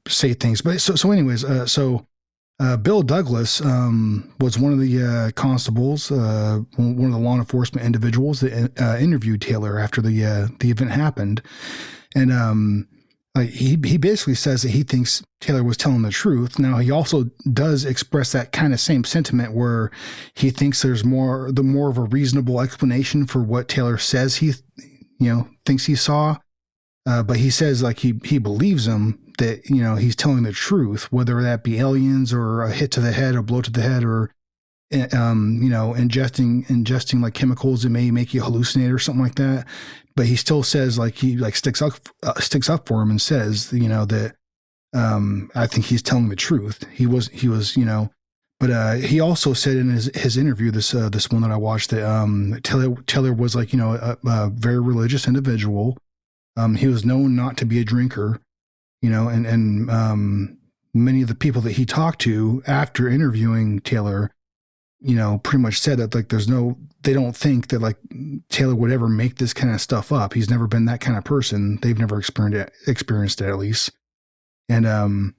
say things. But so anyways, Bill Douglas was one of the constables, one of the law enforcement individuals that interviewed Taylor after the event happened, and like he basically says that he thinks Taylor was telling the truth. Now he also does express that kind of same sentiment where he thinks there's more of a reasonable explanation for what Taylor says he thinks he saw, but he says like he believes him that he's telling the truth, whether that be aliens or a hit to the head or blow to the head or ingesting like chemicals that may make you hallucinate or something like that. But he still says like he like sticks up for him and says that I think he's telling the truth. He was but he also said in his interview, this one that I watched, that Taylor was like a very religious individual. He was known not to be a drinker. And many of the people that he talked to after interviewing Taylor, pretty much said that like they don't think that like Taylor would ever make this kind of stuff up. He's never been that kind of person. They've never experienced it at least. And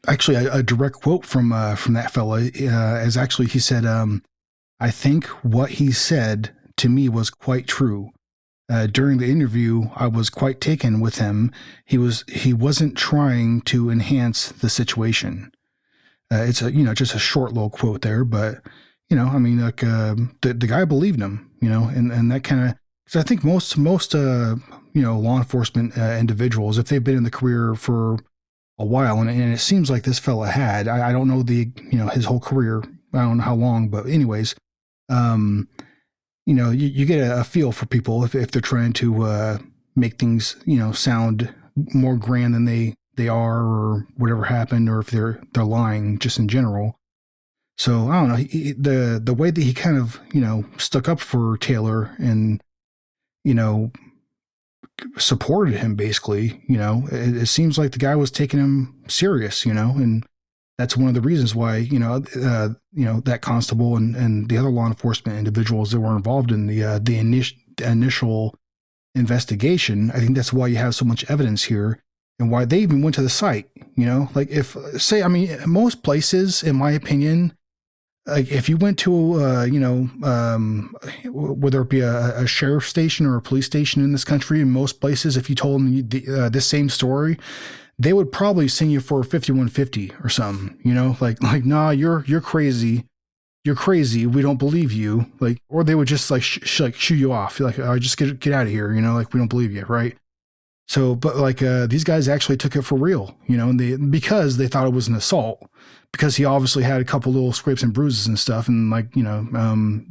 actually a direct quote from that fella is actually, he said, I think what he said to me was quite true. During the interview, I was quite taken with him. He wasn't trying to enhance the situation. It's just a short little quote there, but I mean, like the guy believed him, and that kind of, because I think most law enforcement individuals, if they've been in the career for a while, and it seems like this fella had, I don't know his whole career, I don't know how long, but anyways, you get a feel for people if they're trying to make things, sound more grand than they are, or whatever happened, or if they're lying just in general. So I don't know, the way that he kind of, stuck up for Taylor and, supported him basically, it seems like the guy was taking him serious, and that's one of the reasons why, that constable and the other law enforcement individuals that were involved in the initial investigation. I think that's why you have so much evidence here and why they even went to the site, like most places, in my opinion, like if you went to, whether it be a sheriff's station or a police station in this country, in most places, if you told them this same story, they would probably send you for 5150 or something, like, nah, you're crazy. You're crazy. We don't believe you. Like, or they would just like, shoo you off. Like, just get out of here. Like, we don't believe you. Right. So, but like these guys actually took it for real, you know, and because they thought it was an assault, because he obviously had a couple little scrapes and bruises and stuff, and like, you know,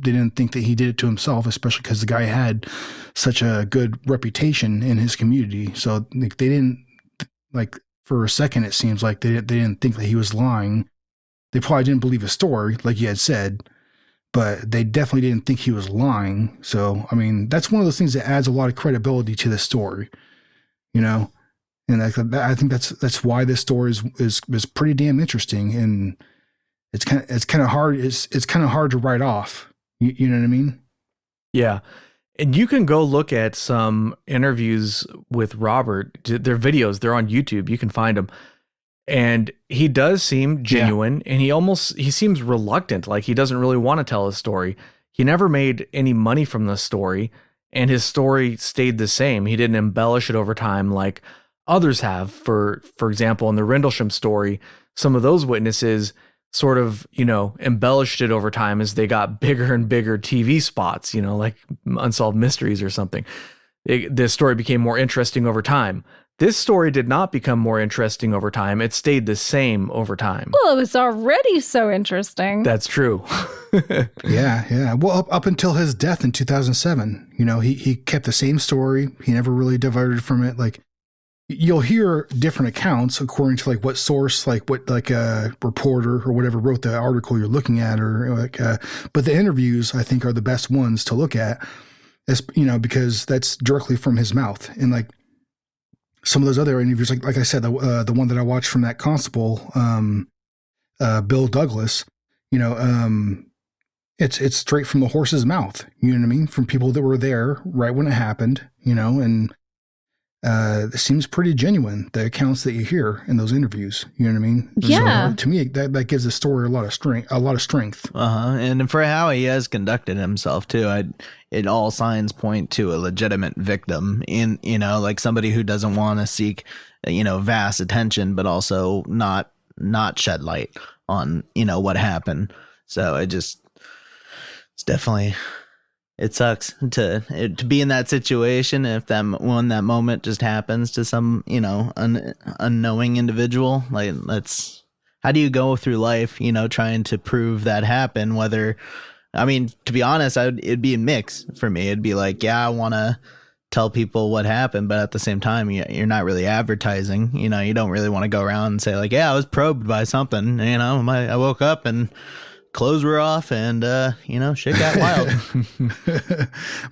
they didn't think that he did it to himself, especially because the guy had such a good reputation in his community. So like, they didn't, like, for a second it seems like they didn't think that he was lying. They probably didn't believe his story, like he had said, but they definitely didn't think he was lying. So I mean, that's one of those things that adds a lot of credibility to the story, you know. And I think that's why this story is pretty damn interesting, and it's kind of hard. It's kind of hard to write off. You know what I mean? Yeah. And you can go look at some interviews with Robert. They're videos. They're on YouTube. You can find them. And he does seem genuine, and he seems reluctant. Like he doesn't really want to tell his story. He never made any money from the story, and his story stayed the same. He didn't embellish it over time like others have. For example, in the Rendlesham story, some of those witnesses sort of, you know, embellished it over time as they got bigger and bigger TV spots, you know, like Unsolved Mysteries or something. The story became more interesting over time. This story did not become more interesting over time. It stayed the same over time. Well, it was already so interesting. That's true. Yeah. Well, up until his death in 2007, you know, he kept the same story. He never really diverted from it. Like, you'll hear different accounts according to like what source, like what like a reporter or whatever wrote the article you're looking at, or like, but the interviews I think are the best ones to look at, you know, because that's directly from his mouth. And like some of those other interviews, like I said, the one that I watched from that constable, Bill Douglas, you know, it's straight from the horse's mouth. You know what I mean? From people that were there right when it happened, you know, and it seems pretty genuine, the accounts that you hear in those interviews. You know what I mean? Yeah. So, to me, that gives the story a lot of strength. And for how he has conducted himself too, it all signs point to a legitimate victim, in, you know, like somebody who doesn't want to seek, you know, vast attention, but also not shed light on, you know, what happened. So it's definitely. It sucks to be in that situation when that moment just happens to some, you know, unknowing individual. Like, how do you go through life, you know, trying to prove that happened? Whether, I mean, to be honest, it'd be a mix for me. It'd be like, yeah, I want to tell people what happened, but at the same time, you're not really advertising. You know, you don't really want to go around and say like, yeah, I was probed by something. You know, I woke up and clothes were off and, you know, shit got wild.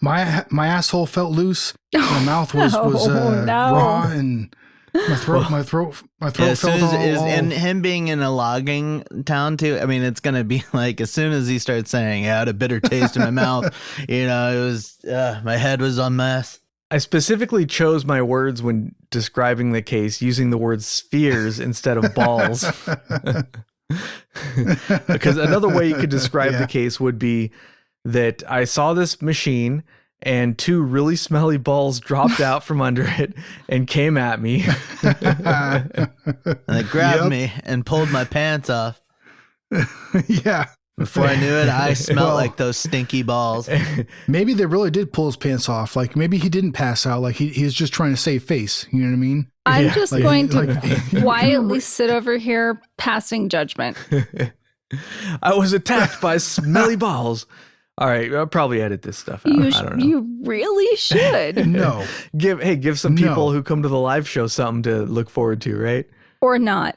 My asshole felt loose. My mouth was raw, and my throat felt all. And him being in a logging town too. I mean, it's going to be like, as soon as he starts saying, I had a bitter taste in my mouth, you know, it was, my head was a mess. I specifically chose my words when describing the case using the word spheres instead of balls. Because another way you could describe the case would be that I saw this machine and two really smelly balls dropped out from under it and came at me. And they grabbed me and pulled my pants off. Yeah. Before I knew it, I smelled like those stinky balls. Maybe they really did pull his pants off. Like, maybe he didn't pass out. Like, he was just trying to save face. You know what I mean? I'm just going to quietly sit over here passing judgment. I was attacked by smelly balls. All right, I'll probably edit this stuff out. I don't know. You really should. No. Give some people who come to the live show something to look forward to, right? Or not.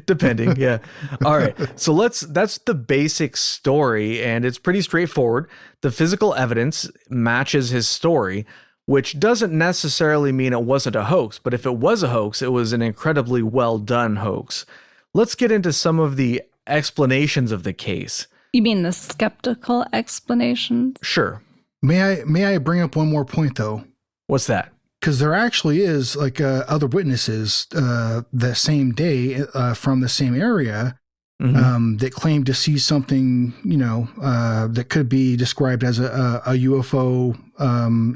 Depending, yeah. All right. So that's the basic story, and it's pretty straightforward. The physical evidence matches his story, which doesn't necessarily mean it wasn't a hoax, but if it was a hoax, it was an incredibly well done hoax. Let's get into some of the explanations of the case. You mean the skeptical explanations? Sure. May I bring up one more point though? What's that? Because there actually is like other witnesses the same day from the same area that claimed to see something, you know, that could be described as a UFO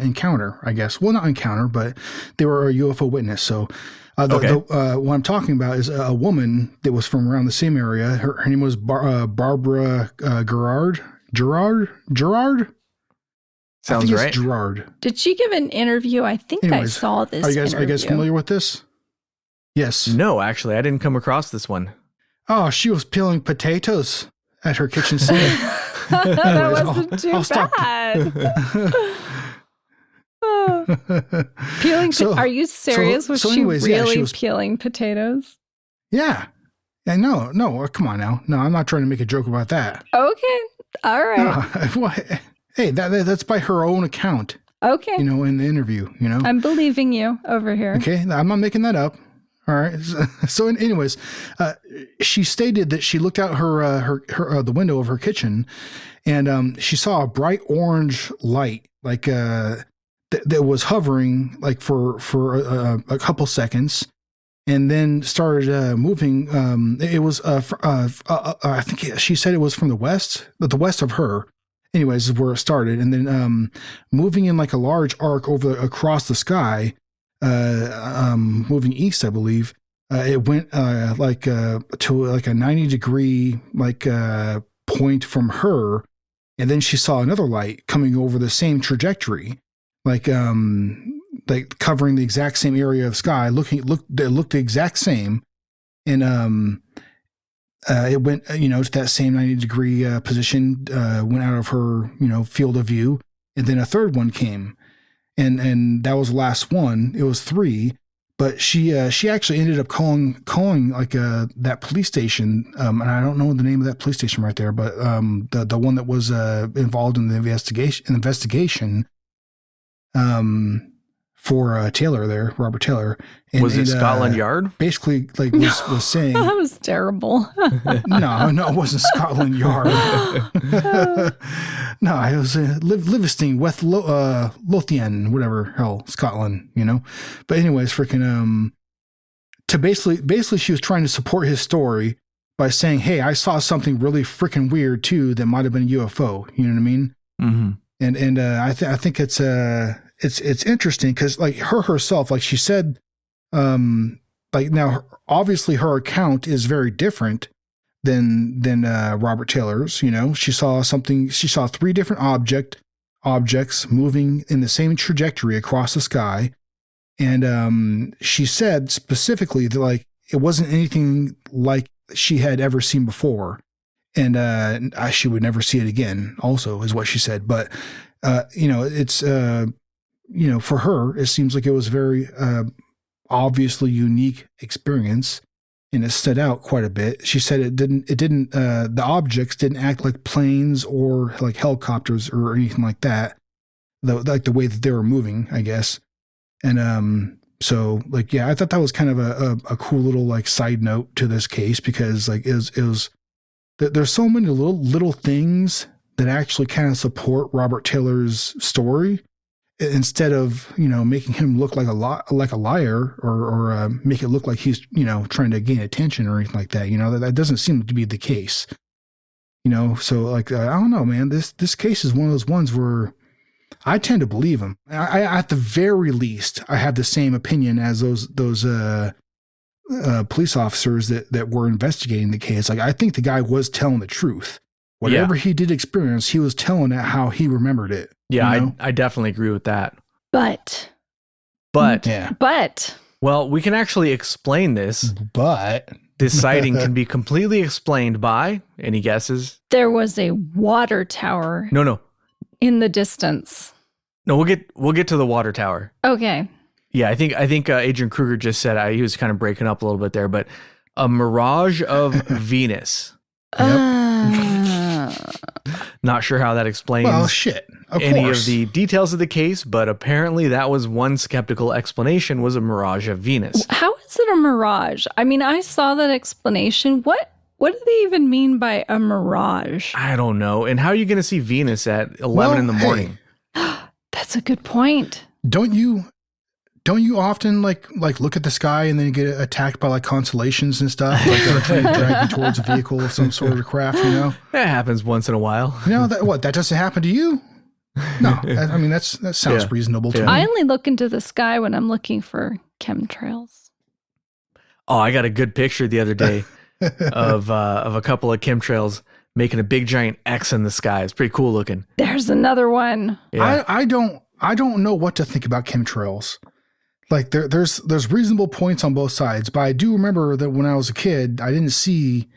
encounter, I guess. Well, not encounter, but they were a UFO witness. So what I'm talking about is a woman that was from around the same area. Her name was Barbara Gerard. Sounds I think right. It's Gerard. Did she give an interview? I think Anyways, I saw this. Are you guys interview. familiar with this? Yes. No, actually, I didn't come across this one. Oh, she was peeling potatoes at her kitchen sink. That Anyways, wasn't too I'll stop. bad. Peeling. Are you serious? Was she really peeling potatoes? Yeah. Yeah. No. Come on now. No, I'm not trying to make a joke about that. Okay. All right. No, hey, that's by her own account. Okay. In the interview. I'm believing you over here. Okay, I'm not making that up. All right. So, anyways, she stated that she looked out her the window of her kitchen, and she saw a bright orange light, like that was hovering like for a couple seconds, and then started moving. It was I think she said it was from the west of her. Anyways, is where it started, and then moving in like a large arc across the sky. Moving east, I believe, it went to like a 90-degree point from her, and then she saw another light coming over the same trajectory, like covering the exact same area of sky. Looked the exact same, and it went to that same 90-degree position, went out of her field of view, and then a third one came. And that was the last one. It was 3, but she actually ended up calling like that police station. And I don't know the name of that police station right there, but the one that was involved in the investigation for Taylor there, Robert Taylor. And, was it Scotland Yard? Basically, like was saying that was terrible. No, it wasn't Scotland Yard. No, it was Livingston, West Lothian, whatever hell, Scotland. But anyways, freaking to basically she was trying to support his story by saying, "Hey, I saw something really freaking weird too that might have been a UFO." You know what I mean? Mm-hmm. And I think it's interesting because like herself, like she said, like now obviously her account is very different than Robert Taylor's. She saw 3 different objects moving in the same trajectory across the sky, and she said specifically that like it wasn't anything like she had ever seen before, and she would never see it again. Also, is what she said. But it's for her, it seems like it was very obviously unique experience, and it stood out quite a bit. She said the objects didn't act like planes or like helicopters or anything like that, like the way that they were moving, I guess. And so like, yeah, I thought that was kind of a cool little like side note to this case, because like it was there's so many little things that actually kind of support Robert Taylor's story, instead of making him look like a liar or make it look like he's trying to gain attention or anything like that. That doesn't seem to be the case. So like I don't know, man. This case is one of those ones where I tend to believe him. I at the very least I have the same opinion as those police officers that were investigating the case. Like I think the guy was telling the truth. Whatever he did experience, he was telling it how he remembered it. Yeah, I definitely agree with that. But, well, we can actually explain this. But this sighting can be completely explained by, any guesses? There was a water tower. No. In the distance. No, we'll get to the water tower. Okay. Yeah, I think Agent Kruger just said he was kind of breaking up a little bit there, but a mirage of Venus. Not sure how that explains any of the details of the case, but apparently that was one skeptical explanation, was a mirage of Venus. How is it a mirage? I mean, I saw that explanation. What do they even mean by a mirage? I don't know. And how are you going to see Venus at 11 in the morning? That's a good point. Don't you often like look at the sky and then get attacked by like constellations and stuff, like they're trying to drag you towards a vehicle of some sort of craft, That happens once in a while. That doesn't happen to you? No, that sounds reasonable to me. I only look into the sky when I'm looking for chemtrails. Oh, I got a good picture the other day of a couple of chemtrails. making a big giant X in the sky. It's pretty cool looking. There's another one. Yeah. I don't know what to think about chemtrails. Like there's reasonable points on both sides, but I do remember that when I was a kid, I didn't see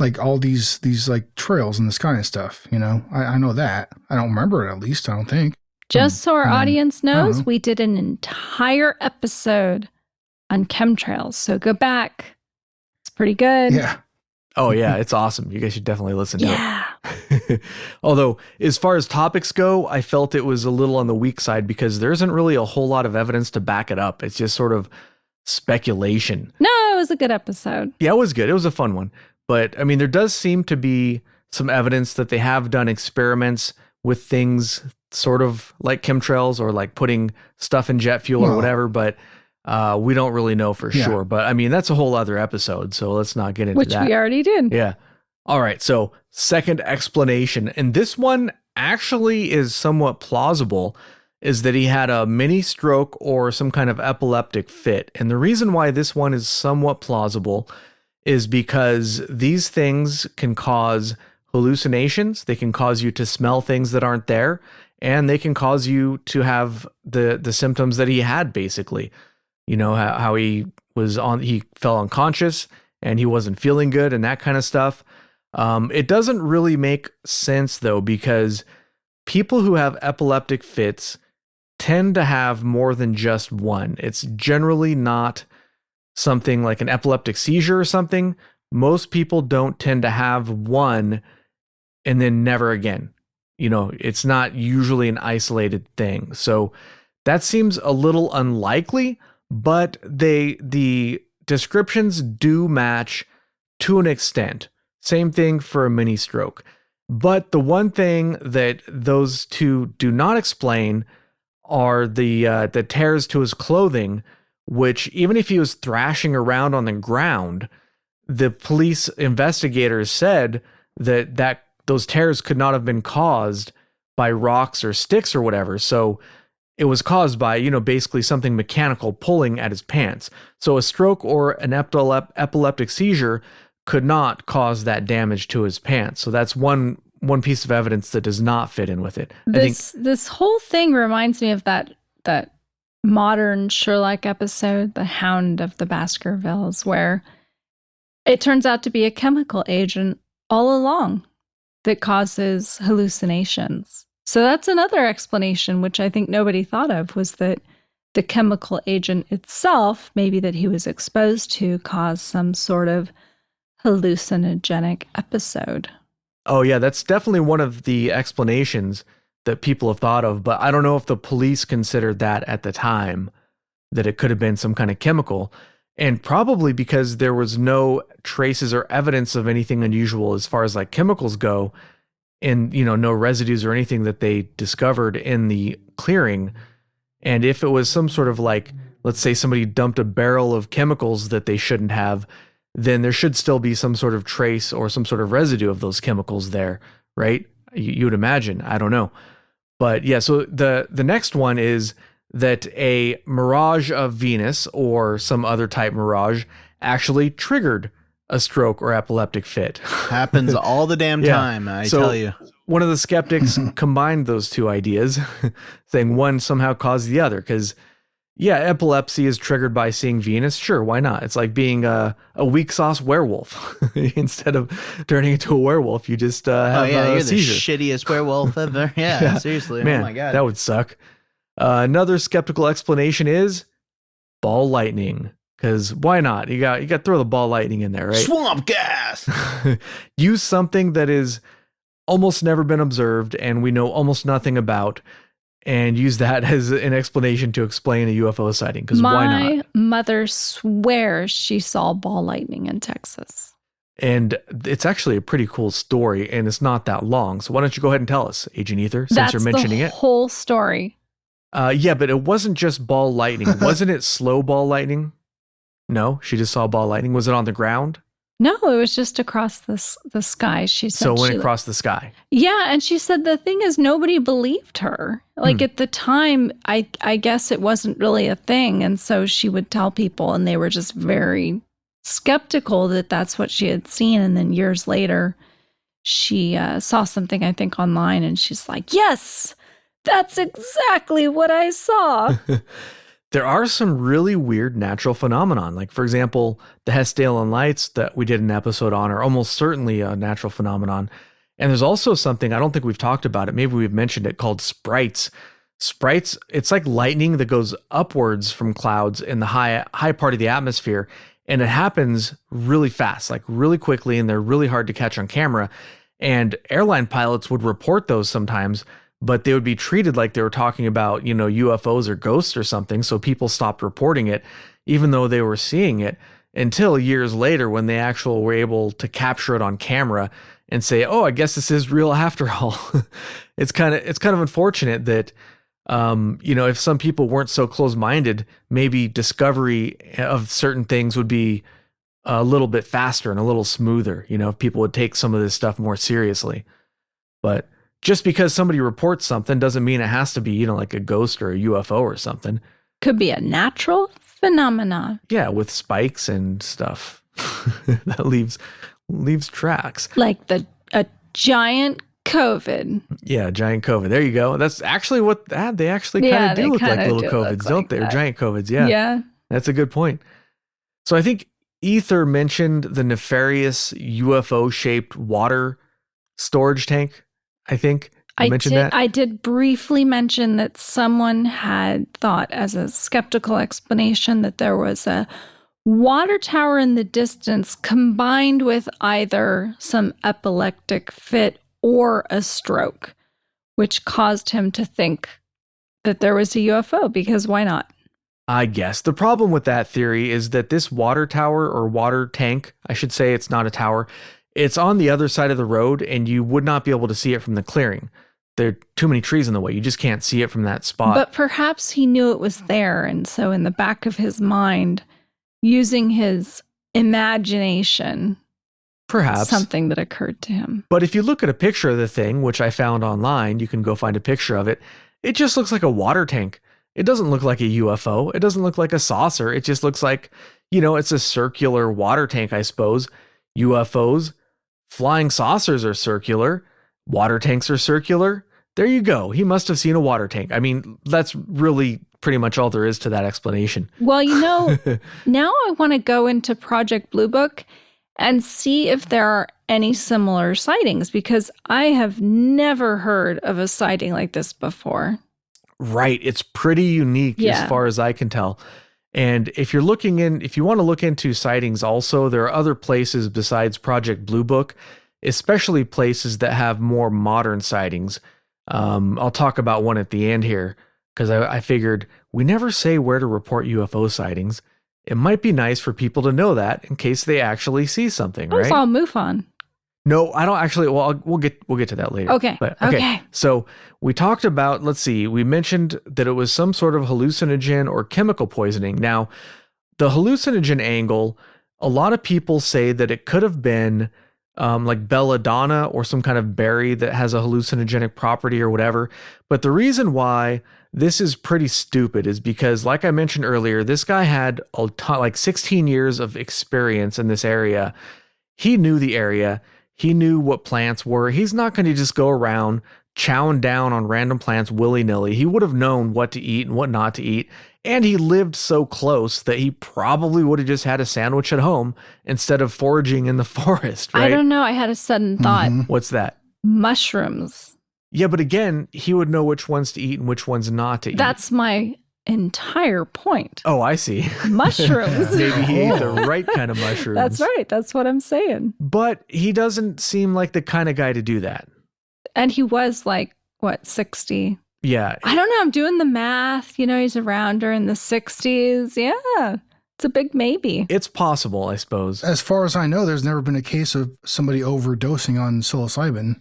like all these like trails in the sky and stuff. You know, I know that. I don't remember it, at least. I don't think. Just so our audience I don't knows, know. we did an entire episode on chemtrails. So go back. It's pretty good. Yeah. Oh yeah, it's awesome. You guys should definitely listen to Yeah. it. Although, as far as topics go, I felt it was a little on the weak side because there isn't really a whole lot of evidence to back it up. It's just sort of speculation. No, it was a good episode. Yeah, it was good. It was a fun one. But I mean, there does seem to be some evidence that they have done experiments with things sort of like chemtrails or like putting stuff in jet fuel or Well, whatever. But we don't really know for Yeah. sure. But I mean, that's a whole other episode. So let's not get into Which that. we already did. Yeah. All right. So, second explanation, and this one actually is somewhat plausible, is that he had a mini stroke or some kind of epileptic fit. And the reason why this one is somewhat plausible is because these things can cause hallucinations. They can cause you to smell things that aren't there, and they can cause you to have the symptoms that he had, basically. You know, how he fell unconscious and he wasn't feeling good and that kind of stuff. It doesn't really make sense though, because people who have epileptic fits tend to have more than just one. It's generally not something like an epileptic seizure or something. Most people don't tend to have one and then never again. You know, it's not usually an isolated thing. So that seems a little unlikely, but the descriptions do match to an extent. Same thing for a mini stroke. But the one thing that those two do not explain are the tears to his clothing, which even if he was thrashing around on the ground, the police investigators said that those tears could not have been caused by rocks or sticks or whatever. So it was caused by, you know, basically something mechanical pulling at his pants. So a stroke or an epileptic seizure could not cause that damage to his pants. So that's one piece of evidence that does not fit in with it. This whole thing reminds me of that modern Sherlock episode, The Hound of the Baskervilles, where it turns out to be a chemical agent all along that causes hallucinations. So that's another explanation, which I think nobody thought of, was that the chemical agent itself, maybe that he was exposed to, caused some sort of hallucinogenic episode. Oh yeah, that's definitely one of the explanations that people have thought of, but I don't know if the police considered that at the time, that it could have been some kind of chemical. And probably because there was no traces or evidence of anything unusual as far as like chemicals go, and, you know, no residues or anything that they discovered in the clearing. And if it was some sort of like, let's say somebody dumped a barrel of chemicals that they shouldn't have, then there should still be some sort of trace or some sort of residue of those chemicals there, right? You would imagine. I don't know. But yeah, so the next one is that a mirage of Venus or some other type mirage actually triggered a stroke or epileptic fit. Happens all the damn Yeah. time, I So, tell you. One of the skeptics combined those two ideas, saying one somehow caused the other. Because, yeah, epilepsy is triggered by seeing Venus. Sure, why not? It's like being a weak sauce werewolf. Instead of turning into a werewolf, you just have you're a seizure. the shittiest werewolf ever. Yeah, seriously. Man, oh my god. that would suck. Another skeptical explanation is ball lightning. Because why not? You got to throw the ball lightning in there, right? Swamp gas. Use something that is almost never been observed and we know almost nothing about, and use that as an explanation to explain a UFO sighting. Because why not? My mother swears she saw ball lightning in Texas. And it's actually a pretty cool story, and it's not that long. So why don't you go ahead and tell us, Agent Ether, since That's you're mentioning the it? whole story. Yeah, but it wasn't just ball lightning. Wasn't it slow ball lightning? No, she just saw ball lightning. Was it on the ground? No, it was just across the sky. She said. So when it crossed the sky. Yeah, and she said the thing is nobody believed her. Like at the time, I guess it wasn't really a thing, and so she would tell people, and they were just very skeptical that that's what she had seen. And then years later, she saw something, I think, online, and she's like, yes, that's exactly what I saw. There are some really weird natural phenomenon. Like, for example, the Hessdalen lights that we did an episode on are almost certainly a natural phenomenon. And there's also something, I don't think we've talked about it, maybe we've mentioned it, called sprites. Sprites, it's like lightning that goes upwards from clouds in the high part of the atmosphere. And it happens really fast, like really quickly, and they're really hard to catch on camera. And airline pilots would report those sometimes, but they would be treated like they were talking about, UFOs or ghosts or something. So people stopped reporting it, even though they were seeing it, until years later when they actually were able to capture it on camera and say, "Oh, I guess this is real after all." It's kind of unfortunate that, if some people weren't so close-minded, maybe discovery of certain things would be a little bit faster and a little smoother. If people would take some of this stuff more seriously, but just because somebody reports something doesn't mean it has to be, like a ghost or a UFO or something. Could be a natural phenomenon. Yeah, with spikes and stuff that leaves tracks. Like a giant COVID. Yeah, giant COVID. There you go. That's actually what they actually kind of do look like little COVIDs, don't they? Or giant COVIDs. Yeah. Yeah. That's a good point. So I think Ether mentioned the nefarious UFO shaped water storage tank. I think you mentioned that. I did briefly mention that someone had thought, as a skeptical explanation, that there was a water tower in the distance combined with either some epileptic fit or a stroke, which caused him to think that there was a UFO, because why not? I guess. The problem with that theory is that this water tower, or water tank, I should say, it's not a tower, it's on the other side of the road, and you would not be able to see it from the clearing. There are too many trees in the way. You just can't see it from that spot. But perhaps he knew it was there, and so in the back of his mind, using his imagination, perhaps something that occurred to him. But if you look at a picture of the thing, which I found online, you can go find a picture of it, it just looks like a water tank. It doesn't look like a UFO. It doesn't look like a saucer. It just looks like, it's a circular water tank, I suppose. UFOs, flying saucers are circular. Water tanks are circular. There you go. He must have seen a water tank. I mean, that's really pretty much all there is to that explanation. Well, now I want to go into Project Blue Book and see if there are any similar sightings, because I have never heard of a sighting like this before. Right. It's pretty unique as far as I can tell. And if you want to look into sightings also, there are other places besides Project Blue Book, especially places that have more modern sightings. I'll talk about one at the end here, because I figured we never say where to report UFO sightings. It might be nice for people to know that in case they actually see something, right? It's all MUFON. No, I don't actually. Well, we'll get to that later. Okay. But, okay. So we talked about, we mentioned that it was some sort of hallucinogen or chemical poisoning. Now, the hallucinogen angle, a lot of people say that it could have been like belladonna or some kind of berry that has a hallucinogenic property or whatever. But the reason why this is pretty stupid is because, like I mentioned earlier, this guy had a ton, like 16 years of experience in this area. He knew the area. He knew what plants were. He's not going to just go around chowing down on random plants willy-nilly. He would have known what to eat and what not to eat. And he lived so close that he probably would have just had a sandwich at home instead of foraging in the forest, right? I don't know. I had a sudden thought. What's that? Mushrooms. Yeah, but again, he would know which ones to eat and which ones not to eat. That's my entire point. Oh, I see. Mushrooms. Maybe he ate the right kind of mushrooms. That's right. That's what I'm saying. But he doesn't seem like the kind of guy to do that. And he was like, 60? Yeah. I don't know. I'm doing the math. He's around during the 60s. Yeah. It's a big maybe. It's possible, I suppose. As far as I know, there's never been a case of somebody overdosing on psilocybin.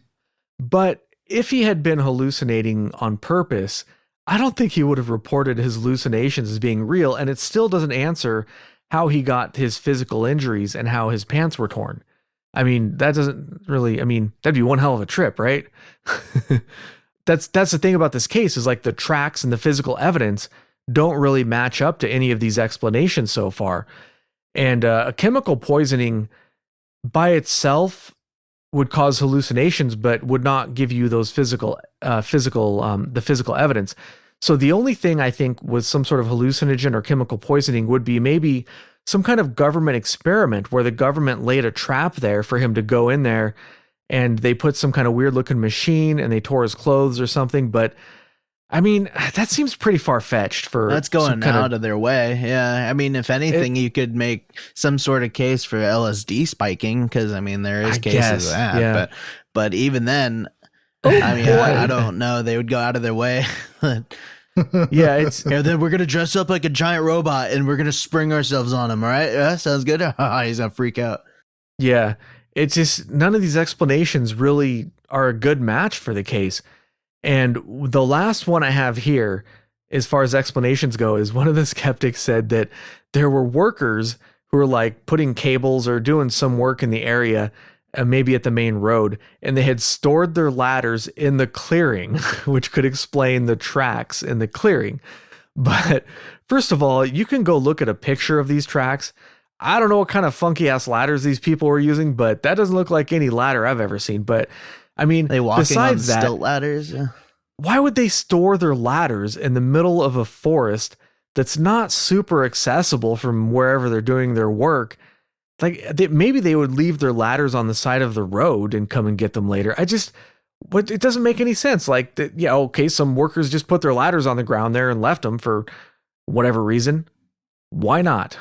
But if he had been hallucinating on purpose, I don't think he would have reported his hallucinations as being real, and it still doesn't answer how he got his physical injuries and how his pants were torn. I mean, that doesn't really, that'd be one hell of a trip, right? That's the thing about this case, is like the tracks and the physical evidence don't really match up to any of these explanations so far. And a chemical poisoning by itself would cause hallucinations, but would not give you those the physical evidence. So the only thing I think was some sort of hallucinogen or chemical poisoning would be maybe some kind of government experiment where the government laid a trap there for him to go in there, and they put some kind of weird looking machine and they tore his clothes or something. But I mean, that seems pretty far-fetched for That's going out of their way. Yeah. I mean, if anything, you could make some sort of case for LSD spiking, because I mean, there is cases of that. yeah. But even then, I mean, I don't know. They would go out of their way. Yeah, it's And then we're going to dress up like a giant robot and we're going to spring ourselves on him. All right. Yeah, sounds good. He's going to freak out. yeah. It's just none of these explanations really are a good match for the case. And the last one I have here, as far as explanations go, is one of the skeptics said that there were workers who were like putting cables or doing some work in the area, maybe at the main road, and they had stored their ladders in the clearing, which could explain the tracks in the clearing. But first of all, you can go look at a picture of these tracks. I don't know what kind of funky ass ladders these people were using, but that doesn't look like any ladder I've ever seen. But I mean, They walking besides on that, stilt ladders. Yeah. why would they store their ladders in the middle of a forest that's not super accessible from wherever they're doing their work? Like maybe they would leave their ladders on the side of the road and come and get them later. It doesn't make any sense. Like, yeah, okay, some workers just put their ladders on the ground there and left them for whatever reason. Why not?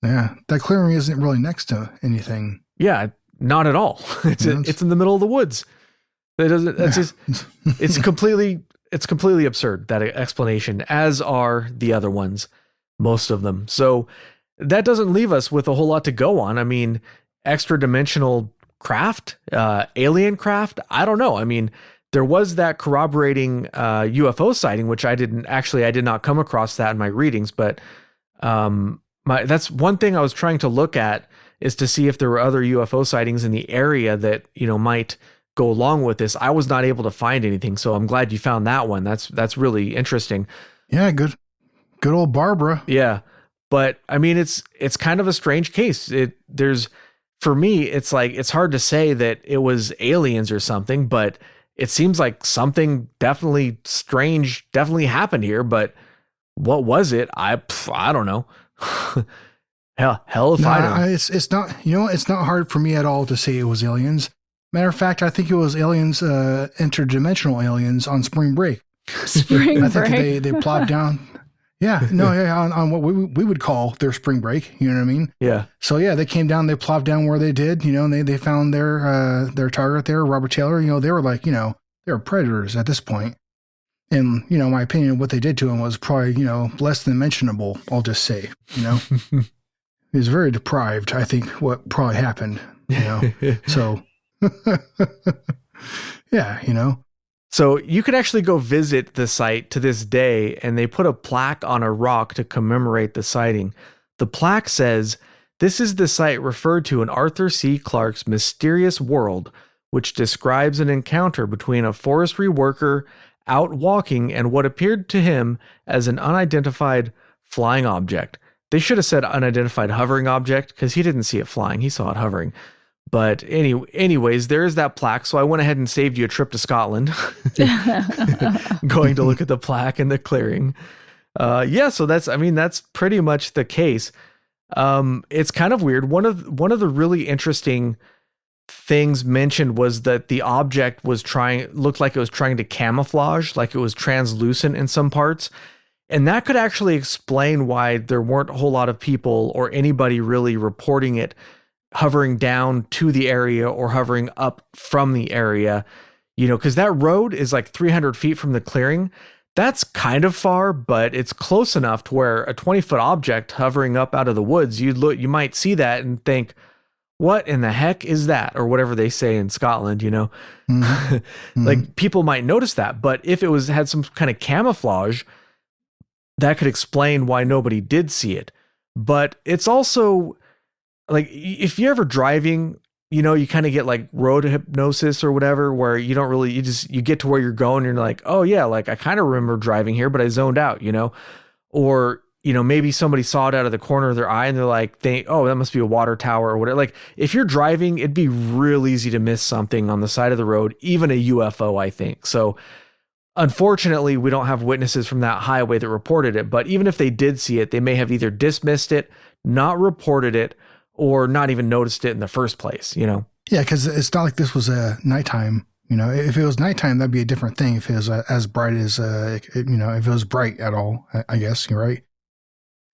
Yeah, that clearing isn't really next to anything. Yeah, not at all. It's in the middle of the woods. It doesn't. That's just. It's completely absurd, that explanation, as are the other ones, most of them. So that doesn't leave us with a whole lot to go on. I mean, extra dimensional craft, alien craft. I don't know. I mean, there was that corroborating UFO sighting, which I did not come across that in my readings, but that's one thing I was trying to look at, is to see if there were other UFO sightings in the area that, might go along with this. I was not able to find anything, so I'm glad you found that one. That's really interesting. Yeah, good old Barbara. Yeah. But I mean, it's kind of a strange case. For me, it's like, it's hard to say that it was aliens or something, but it seems like something definitely strange definitely happened here. But what was it? I don't know. hell if I don't. It's not, it's not hard for me at all to say it was aliens. Matter of fact, I think it was aliens, interdimensional aliens on spring break. Spring I think break. they plopped down. Yeah, on what we would call their spring break. You know what I mean? Yeah. So yeah, they came down, they plopped down where they did. And they found their target there, Robert Taylor. They were like, they were predators at this point. And my opinion of what they did to him was probably less than mentionable. I'll just say, he was very deprived. I think what probably happened. So yeah, So you could actually go visit the site to this day, and they put a plaque on a rock to commemorate the sighting. The plaque says, "This is the site referred to in Arthur C. Clarke's Mysterious World, which describes an encounter between a forestry worker out walking and what appeared to him as an unidentified flying object." They should have said unidentified hovering object, because he didn't see it flying. He saw it hovering. But anyways, there is that plaque. So I went ahead and saved you a trip to Scotland, going to look at the plaque in the clearing. So that's pretty much the case. It's kind of weird. One of the really interesting things mentioned was that the object looked like it was trying to camouflage, like it was translucent in some parts. And that could actually explain why there weren't a whole lot of people or anybody really reporting it hovering down to the area or hovering up from the area, because that road is like 300 feet from the clearing. That's kind of far, but it's close enough to where a 20-foot object hovering up out of the woods, you might see that and think, what in the heck is that? Or whatever they say in Scotland, Mm-hmm. like people might notice that. But if it had some kind of camouflage, that could explain why nobody did see it. But it's also, like, if you're ever driving, you kind of get like road hypnosis or whatever, where you don't really, you get to where you're going and you're like, oh yeah, like I kind of remember driving here, but I zoned out, or maybe somebody saw it out of the corner of their eye and they're like, oh, that must be a water tower or whatever. Like if you're driving, it'd be real easy to miss something on the side of the road, even a UFO, I think. So unfortunately, we don't have witnesses from that highway that reported it. But even if they did see it, they may have either dismissed it, not reported it, or not even noticed it in the first place, Yeah, because it's not like this was a nighttime. If it was nighttime, that'd be a different thing. If it was as bright as, if it was bright at all, I guess you're right.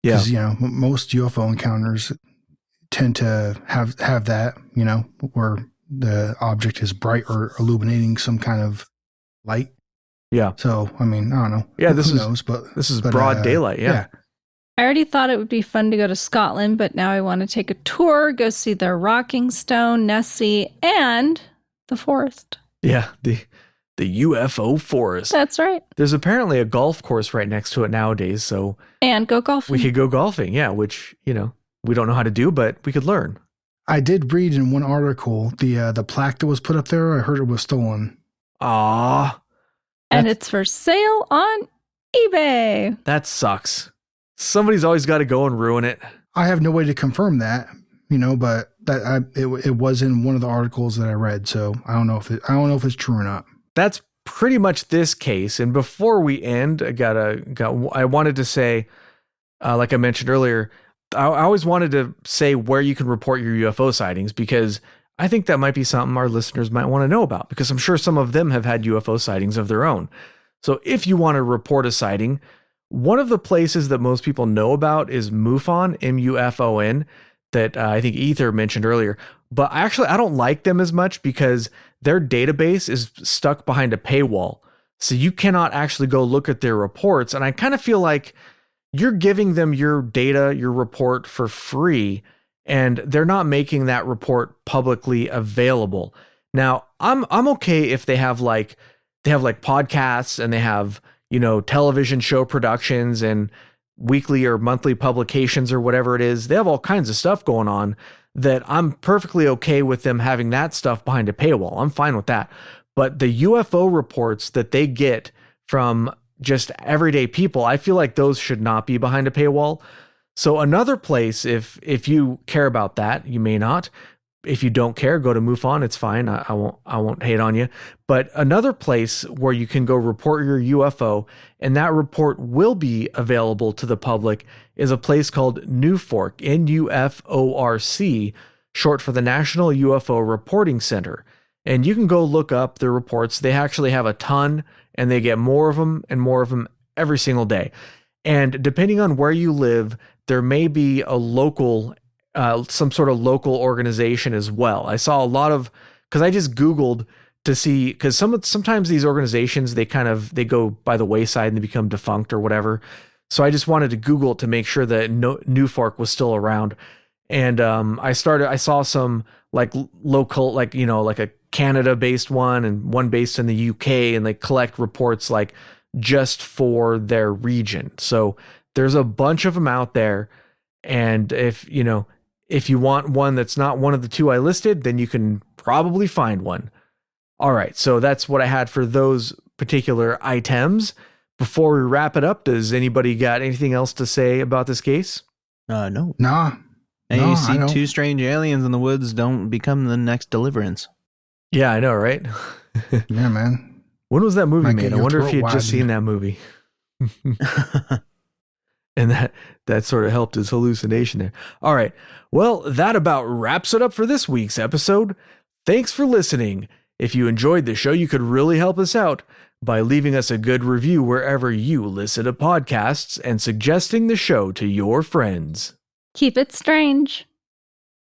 Yeah. Because, most UFO encounters tend to have that, where the object is bright or illuminating some kind of light. Yeah. So, I mean, I don't know. Yeah, Who knows? But this is broad daylight. Yeah. I already thought it would be fun to go to Scotland, but now I want to take a tour, go see the Rocking Stone, Nessie, and the forest. Yeah, the UFO forest. That's right. There's apparently a golf course right next to it nowadays, so and go golfing. We could go golfing, yeah, which, we don't know how to do, but we could learn. I did read in one article the plaque that was put up there. I heard it was stolen. Ah. And it's for sale on eBay. That sucks. Somebody's always got to go and ruin it. I have no way to confirm that, but it was in one of the articles that I read, so I don't know if it's true or not. That's pretty much this case. And before we end, I wanted to say, like I mentioned earlier, I always wanted to say where you can report your UFO sightings, because I think that might be something our listeners might want to know about, because I'm sure some of them have had UFO sightings of their own. So if you want to report a sighting, one of the places that most people know about is MUFON, MUFON, that I think Ether mentioned earlier. But I don't like them as much because their database is stuck behind a paywall. So you cannot actually go look at their reports. And I kind of feel like you're giving them your data, your report for free, and they're not making that report publicly available. Now, I'm okay if they have like podcasts and they have, television show productions and weekly or monthly publications or whatever it is. They have all kinds of stuff going on that I'm perfectly okay with them having that stuff behind a paywall. I'm fine with that. But the UFO reports that they get from just everyday people, I feel like those should not be behind a paywall. So another place, if you care about that, you may not. If you don't care, go to MUFON. It's fine. I won't hate on you. But another place where you can go report your UFO, and that report will be available to the public, is a place called NUFORC, NUFORC, short for the National UFO Reporting Center. And you can go look up the reports. They actually have a ton, and they get more of them and more of them every single day. And depending on where you live, there may be a local some sort of local organization as well. I saw a lot of, because I just Googled to see, because sometimes these organizations, they go by the wayside and they become defunct or whatever. So I just wanted to Google to make sure that NUFORC was still around. And I saw some like local, like a Canada based one and one based in the UK, and they collect reports like just for their region. So there's a bunch of them out there. And if you want one that's not one of the two I listed, then you can probably find one. All right, so that's what I had for those particular items. Before we wrap it up, does anybody got anything else to say about this case? No. Nah. And you see two strange aliens in the woods, don't become the next Deliverance. Yeah, I know, right? Yeah, man. When was that movie made? I wonder if you had just widen. seen that movie. And that sort of helped his hallucination there. All right. Well, that about wraps it up for this week's episode. Thanks for listening. If you enjoyed the show, you could really help us out by leaving us a good review wherever you listen to podcasts and suggesting the show to your friends. Keep it strange.